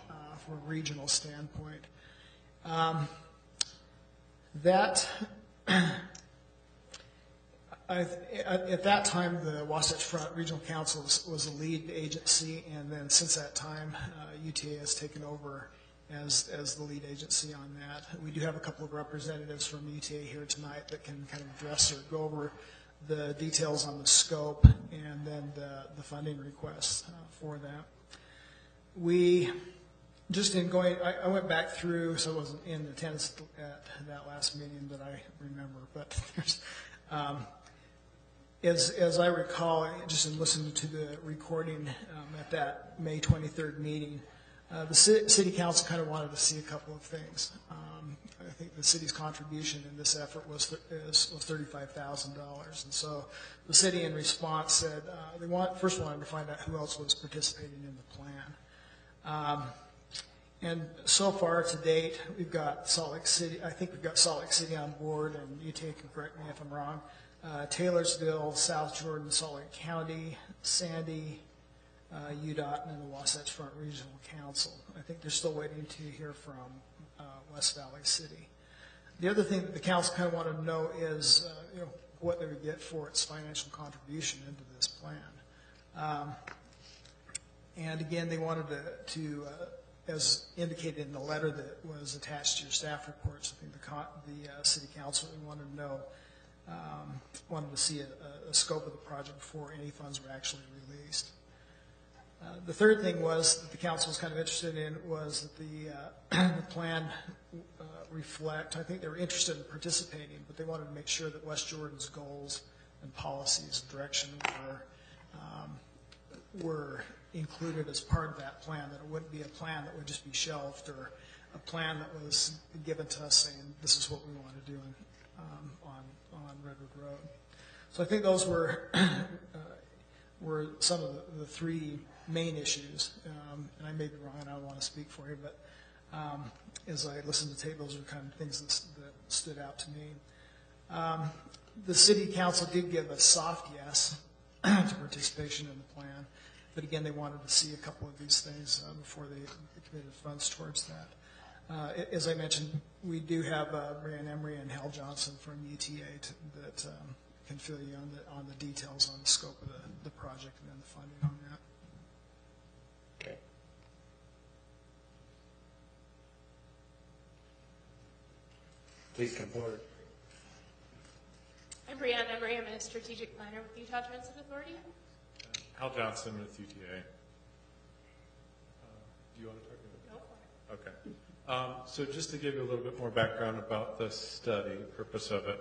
from a regional standpoint. At that time, the Wasatch Front Regional Council was the lead agency, and then since that time, UTA has taken over as the lead agency on that. We do have a couple of representatives from UTA here tonight that can kind of address or go over the details on the scope and then the funding requests for that. We, just in going, I went back through, so I wasn't in attendance at that last meeting that I remember, but there's, as I recall, just in listening to the recording at that May 23rd meeting, the city council kind of wanted to see a couple of things. I think the city's contribution in this effort was $35,000, and so the city, in response, said they first wanted to find out who else was participating in the plan. And so far to date, we've got Salt Lake City. I think we've got Salt Lake City on board, and UTA can correct me if I'm wrong. Taylorsville, South Jordan, Salt Lake County, Sandy, UDOT, and then the Wasatch Front Regional Council. I think they're still waiting to hear from West Valley City. The other thing that the council kind of wanted to know is what they would get for its financial contribution into this plan. And again, they wanted to as indicated in the letter that was attached to your staff reports, I think the city council wanted to know, wanted to see a scope of the project before any funds were actually released. The third thing was that the council was kind of interested in was that the plan reflect, I think they were interested in participating, but they wanted to make sure that West Jordan's goals and policies and direction were included as part of that plan, that it wouldn't be a plan that would just be shelved or a plan that was given to us saying this is what we want to do on Redwood Road. So I think those were some of the three main issues, and I may be wrong and I don't want to speak for you, but as I listened to tape, those are kind of things that stood out to me. The city council did give a soft yes to participation in the plan, but again, they wanted to see a couple of these things before they committed funds towards that. As I mentioned, we do have Brian Emery and Hal Johnson from UTA that can fill you on the details on the scope of the project and then the funding on that. Okay. Please come forward. I'm Brianna Emery. I'm a strategic planner with Utah Transit Authority. Hal Johnson with UTA. Do you want to talk about it? No. Okay. So just to give you a little bit more background about the study, purpose of it.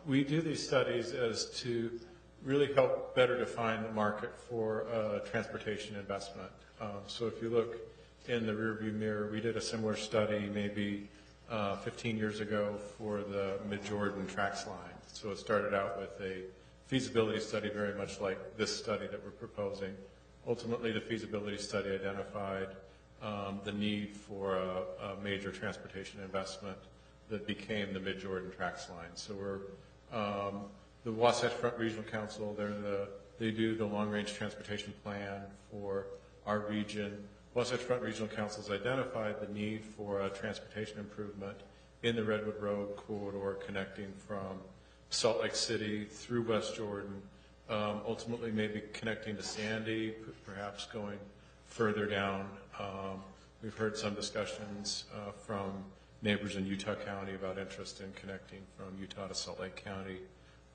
We do these studies as to really help better define the market for transportation investment. So if you look in the rearview mirror, we did a similar study maybe 15 years ago for the Mid-Jordan Trax line. So it started out with a feasibility study very much like this study that we're proposing. Ultimately, the feasibility study identified the need for a major transportation investment that became the Mid-Jordan Trax line. So we're the Wasatch Front Regional Council. They do the long-range transportation plan for our region. Wasatch Front Regional Council has identified the need for a transportation improvement in the Redwood Road corridor connecting from Salt Lake City through West Jordan, ultimately maybe connecting to Sandy, perhaps going further down. We've heard some discussions from neighbors in Utah County about interest in connecting from Utah to Salt Lake County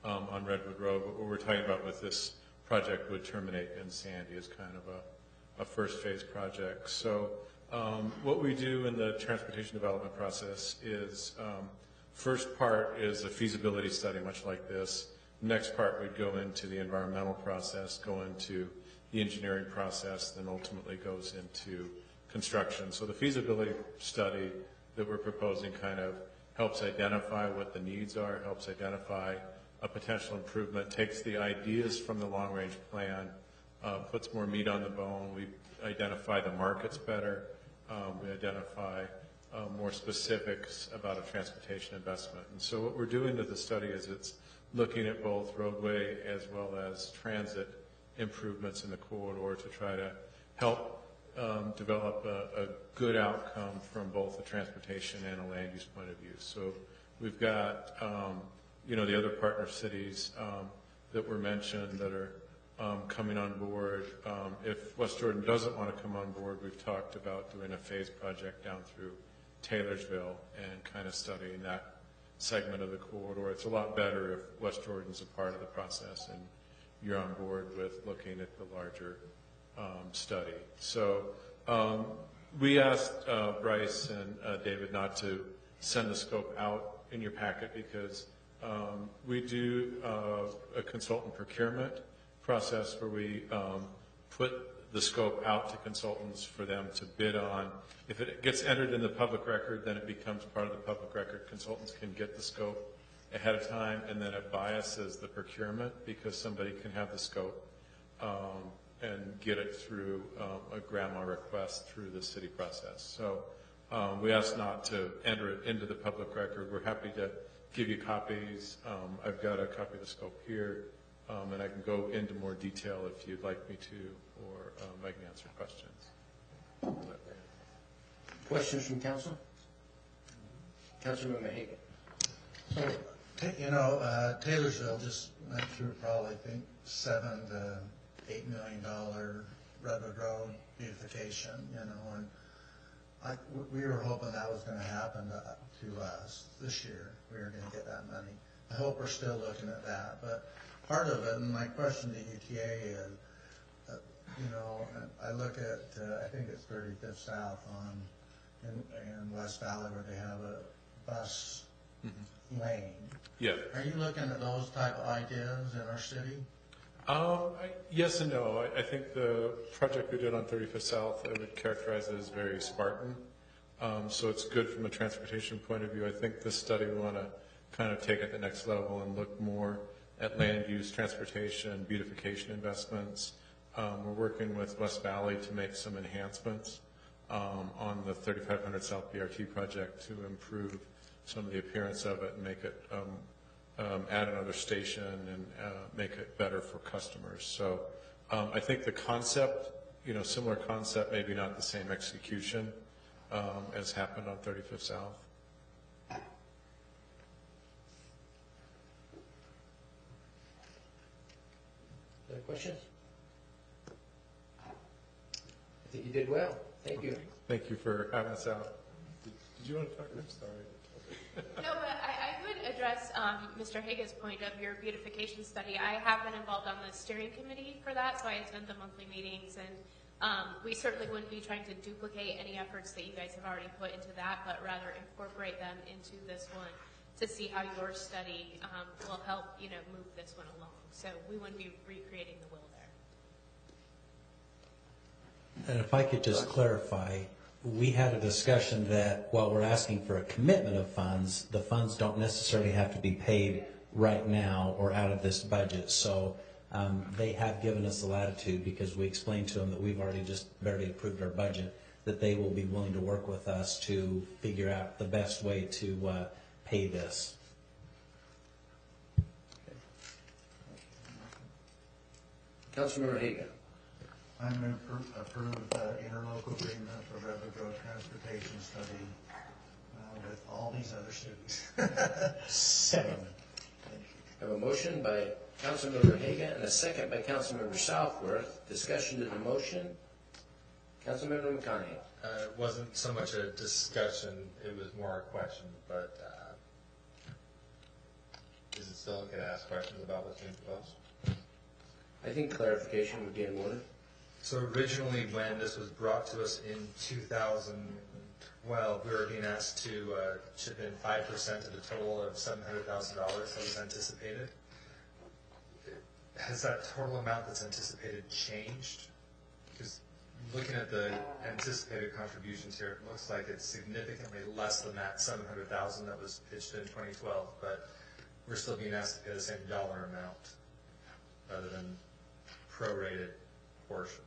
on Redwood Road. But what we're talking about with this project would terminate in Sandy as kind of a first phase project. So what we do in the transportation development process is first part is a feasibility study, much like this. Next part would go into the environmental process, go into the engineering process, then ultimately goes into construction. So the feasibility study that we're proposing kind of helps identify what the needs are, helps identify a potential improvement, takes the ideas from the long-range plan, puts more meat on the bone. We identify the markets better. We identify more specifics about a transportation investment. And so what we're doing with the study is it's looking at both roadway as well as transit improvements in the corridor to try to help develop a good outcome from both a transportation and a land use point of view. So we've got the other partner cities that were mentioned that are coming on board. If West Jordan doesn't want to come on board, we've talked about doing a phased project down through Taylorsville and kind of studying that segment of the corridor. It's a lot better if West Jordan's a part of the process and you're on board with looking at the larger study. So we asked Bryce and David not to send the scope out in your packet because we do a consultant procurement process where we put the scope out to consultants for them to bid on. If it gets entered in the public record, then it becomes part of the public record. Consultants can get the scope ahead of time, and then it biases the procurement because somebody can have the scope and get it through a grandma request through the city process. So we asked not to enter it into the public record. We're happy to give you copies. I've got a copy of the scope here, and I can go into more detail if you'd like me to, or I can answer questions. Questions from council? Councilmember Hagan. So, Taylorsville just went through probably, I think, $7 to $8 million Redwood Road beautification, and we were hoping that was going to happen to us this year. We were going to get that money. I hope we're still looking at that. But part of it, and my question to UTA is, I look at, I think it's 35th South in West Valley where they have a bus lane. Yeah. Are you looking at those type of ideas in our city? Yes and no. I think the project we did on 35th South, I would characterize it as very Spartan. So it's good from a transportation point of view. I think this study we want to kind of take it the next level and look more at land use, transportation, beautification investments. We're working with West Valley to make some enhancements on the 3500 South BRT project to improve some of the appearance of it and make it add another station and make it better for customers. So I think the concept, similar concept, maybe not the same execution as happened on 35th South. Other questions? I think you did well. Thank you. Thank you for having us out. Did you want to talk? I'm sorry. No, but I would address Mr. Hage's point of your beautification study. I have been involved on the steering committee for that, so I attend the monthly meetings, and we certainly wouldn't be trying to duplicate any efforts that you guys have already put into that, but rather incorporate them into this one to see how your study will help, move this one along. So we wouldn't be recreating the wheel there. And if I could just clarify, we had a discussion that while we're asking for a commitment of funds, the funds don't necessarily have to be paid right now or out of this budget. So they have given us the latitude because we explained to them that we've already just barely approved our budget, that they will be willing to work with us to figure out the best way to pay this. Councilmember Hagan. I move approve the interlocal agreement for Redwood Road Transportation Study with all these other cities. Second. I have a motion by Councilmember Hagan and a second by Councilmember Southworth. Discussion to the motion. Councilmember McConaughey. It wasn't so much a discussion, it was more a question, but is it still okay to ask questions about what's being proposed? I think clarification would be in order. So originally, when this was brought to us in 2012, we were being asked to chip in 5% of the total of $700,000 that was anticipated. Has that total amount that's anticipated changed? Because looking at the anticipated contributions here, it looks like it's significantly less than that $700,000 that was pitched in 2012, but we're still being asked to pay the same dollar amount rather than prorated portion.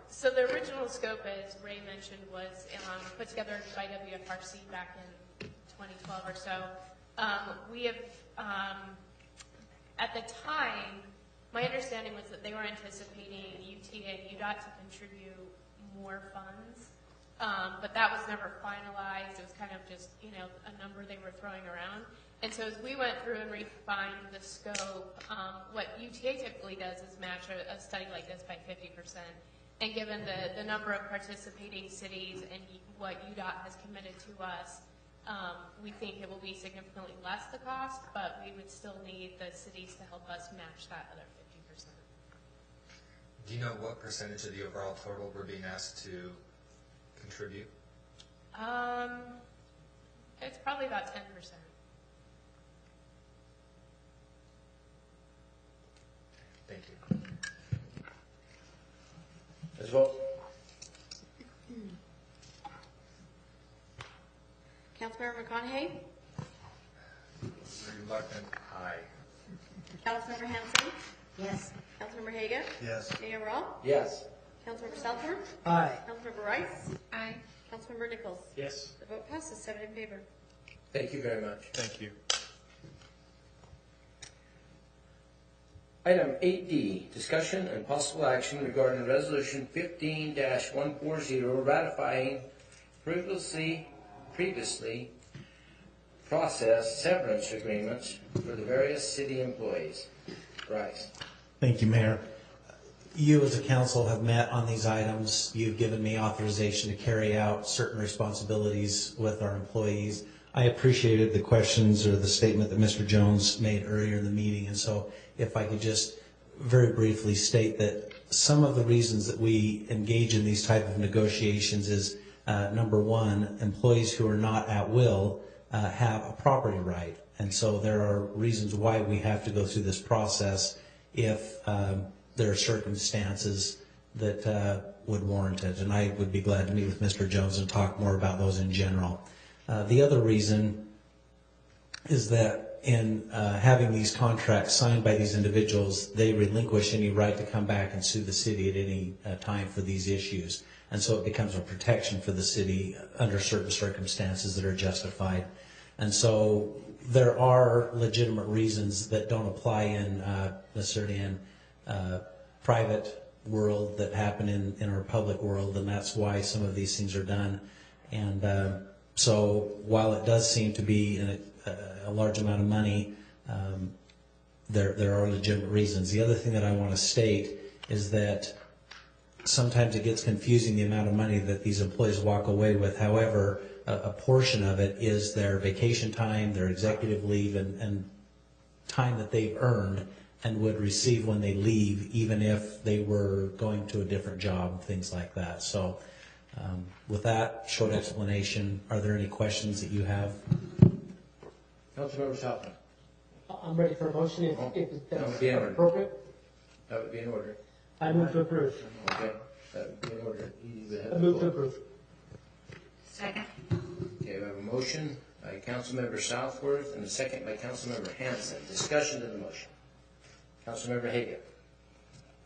So the original scope, as Ray mentioned, was put together by WFRC back in 2012 or so. We have, at the time, my understanding was that they were anticipating UTA and UDOT to contribute more funds but that was never finalized. It was kind of just, a number they were throwing around. And so as we went through and refined the scope, what UTA typically does is match a study like this by 50%. And given the number of participating cities and what UDOT has committed to us, we think it will be significantly less the cost, but we would still need the cities to help us match that other 50%. Do you know what percentage of the overall total we're being asked to contribute? It's probably about 10%. Thank you. Let's vote. Councilmember McConaughey? Reluctant, aye. Councilmember Hanson? Yes. Councilmember Haga? Yes. Mayor Rawl? Yes. Councilmember Southworth? Aye. Councilmember Rice? Aye. Councilmember Nichols? Yes. The vote passes 7 in favor. Thank you very much. Thank you. Item 8D, discussion and possible action regarding Resolution 15-140, ratifying previously processed severance agreements for the various city employees. Rice. Thank you, Mayor. You as a council have met on these items. You've given me authorization to carry out certain responsibilities with our employees. I appreciated the questions or the statement that Mr. Jones made earlier in the meeting, and so if I could just very briefly state that some of the reasons that we engage in these type of negotiations is, number one, employees who are not at will have a property right, and so there are reasons why we have to go through this process if there are circumstances that would warrant it, and I would be glad to meet with Mr. Jones and talk more about those in general. The other reason is that in having these contracts signed by these individuals, they relinquish any right to come back and sue the city at any time for these issues. And so it becomes a protection for the city under certain circumstances that are justified. And so there are legitimate reasons that don't apply in necessarily in private world that happen in our public world, and that's why some of these things are done. And so while it does seem to be a large amount of money, there are legitimate reasons. The other thing that I want to state is that sometimes it gets confusing the amount of money that these employees walk away with. However, a portion of it is their vacation time, their executive leave, and time that they've earned and would receive when they leave, even if they were going to a different job, things like that. So with that short explanation, are there any questions that you have? Councilmember Southman. I'm ready for a motion if that's appropriate. That would be in order. I move to approve. Okay, that would be in order. I move to approve. Second. Okay, we have a motion by Councilmember Southworth and a second by Councilmember Hanson. Discussion to the motion. Councilmember Hagan.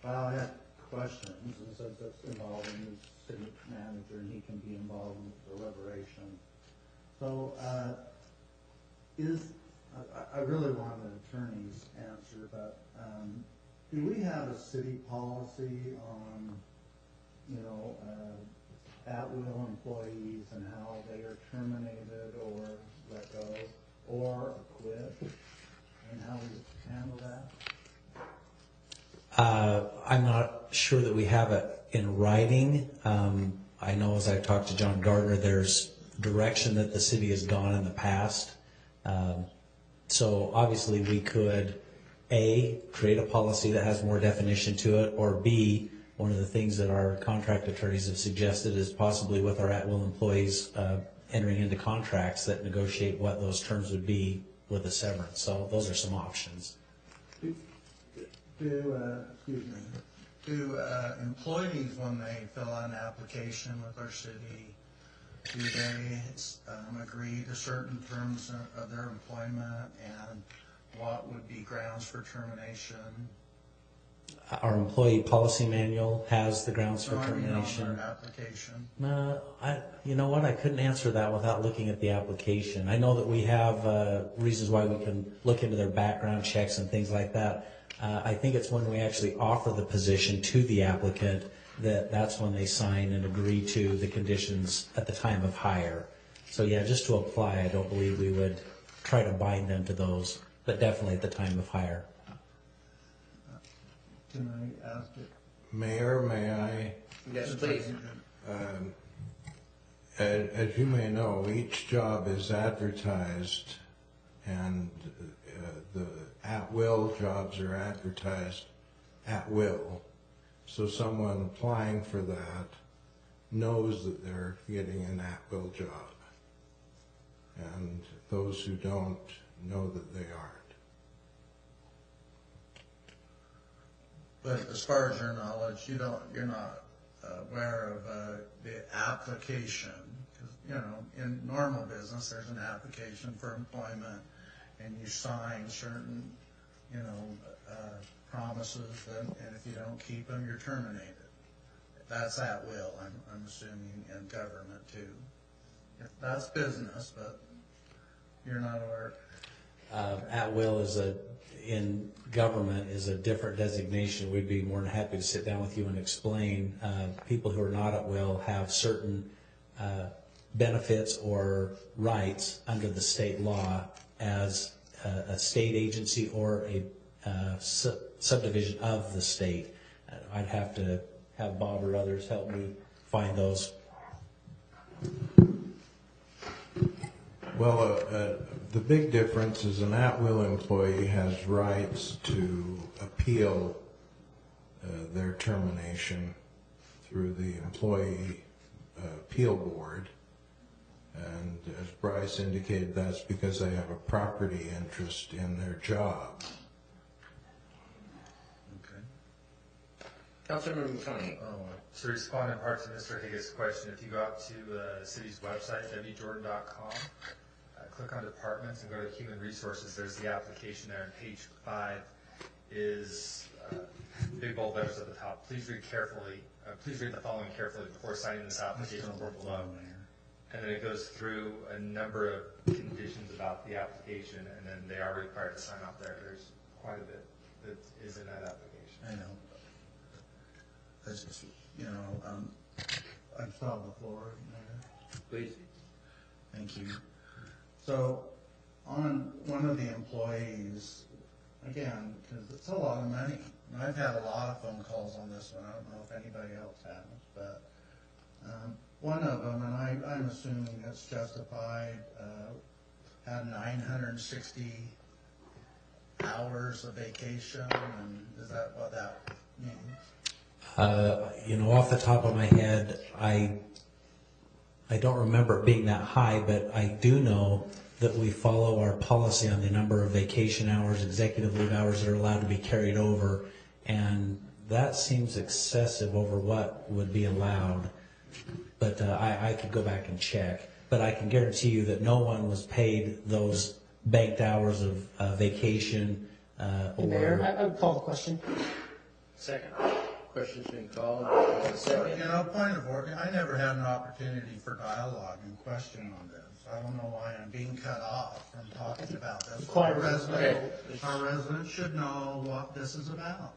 Well, I had questions, and since it's involving the city manager, and he can be involved in deliberation. So, I really want an attorney's answer, but do we have a city policy on, at-will employees and how they are terminated or let go or acquit, and how we handle that? I'm not sure that we have it in writing. I know as I've talked to John Gardner, there's direction that the city has gone in the past. So obviously we could, A, create a policy that has more definition to it, or B, one of the things that our contract attorneys have suggested is possibly with our at-will employees entering into contracts that negotiate what those terms would be with a severance. So those are some options. Do employees, when they fill out an application with our city, do they agree to certain terms of their employment, and what would be grounds for termination? Our employee policy manual has the grounds for termination. On their application. You know what? I couldn't answer that without looking at the application. I know that we have reasons why we can look into their background checks and things like that. I think it's when we actually offer the position to the applicant that's when they sign and agree to the conditions at the time of hire. So yeah, just to apply, I don't believe we would try to bind them to those, but definitely at the time of hire. Can I ask it? Mayor, may I? Yes, please. As you may know, each job is advertised, and the at-will jobs are advertised at will. So someone applying for that knows that they're getting an at-will job, and those who don't know that they aren't. But as far as your knowledge, you're not aware of the application, because, in normal business, there's an application for employment, and you sign certain, promises, and if you don't keep them, you're terminated. That's at will, I'm assuming, in government too. That's business, but you're not aware. At will in government is a different designation. We'd be more than happy to sit down with you and explain. People who are not at will have certain benefits or rights under the state law as a state agency or a subdivision of the state. I'd have to have Bob or others help me find those. Well, the big difference is an at-will employee has rights to appeal their termination through the employee appeal board. And as Bryce indicated, that's because they have a property interest in their job. Councilmember McConaughey. To respond in part to Mr. Higgins' question, if you go out to the city's website, wjordan.com, click on departments and go to human resources, there's the application there, and page 5 is big bold letters at the top. Please read carefully. Please read the following carefully before signing this application form below. And then it goes through a number of conditions about the application, and then they are required to sign off there. There's quite a bit that is in that application. I know. That's just, I saw the floor, Mayor. Please. Thank you. So, on one of the employees, again, because it's a lot of money, and I've had a lot of phone calls on this one. I don't know if anybody else has, but one of them, and I'm assuming it's justified, had 960 hours of vacation, and is that what that means? Off the top of my head, I don't remember it being that high, but I do know that we follow our policy on the number of vacation hours, executive leave hours that are allowed to be carried over, and that seems excessive over what would be allowed. But I could go back and check. But I can guarantee you that no one was paid those banked hours of vacation. Mayor, I would call the question. Second. Question's been called. Second. Point of order, I never had an opportunity for dialogue and question on this. I don't know why I'm being cut off from talking about this. Our residents should know what this is about.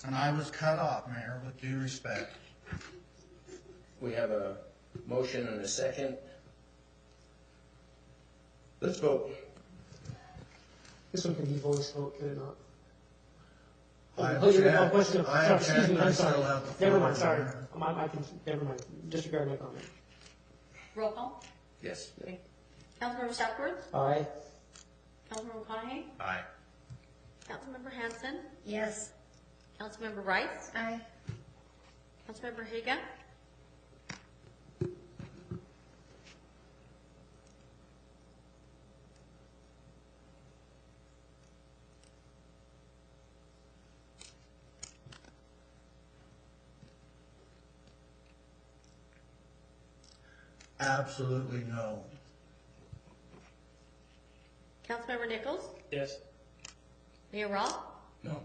And I was cut off, Mayor, with due respect. We have a motion and a second. Let's vote. This one can be voice vote, can it not? I Excuse me, I'm still sorry. have the Never floor, mind, sorry. Mayor. Never mind. Disregard my comment. Roll call. Yes. Okay. Councilmember Southworth? Aye. Councilmember McConaughey? Aye. Councilmember Hanson? Yes. Councilmember Rice? Aye. Councilmember Haga? Absolutely no. Councilmember Nichols? Yes. Mayor Roth? No.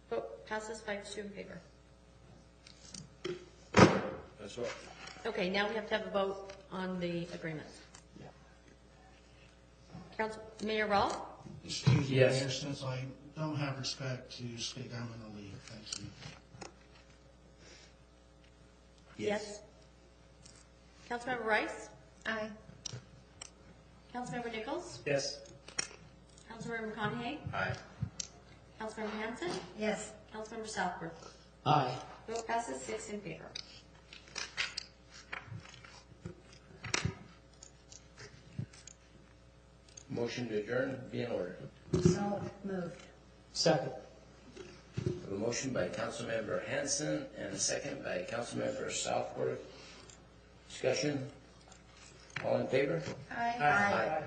Vote passes 5-2 in favor. That's all. Okay, now we have to have a vote on the agreement. Mayor Roth? Excuse me, Yes. Mayor, since I don't have respect to speak, I'm going to leave. Thank you. Yes. Councilmember Rice? Aye. Councilmember Nichols? Yes. Councilmember McConaughey? Aye. Councilmember Hanson? Yes. Councilmember Southworth? Aye. Vote passes 6 in favor. Motion to adjourn be in order. So moved. Second. We have a motion by Councilmember Hanson and a second by Councilmember Southworth. Discussion? All in favor? Aye. Aye.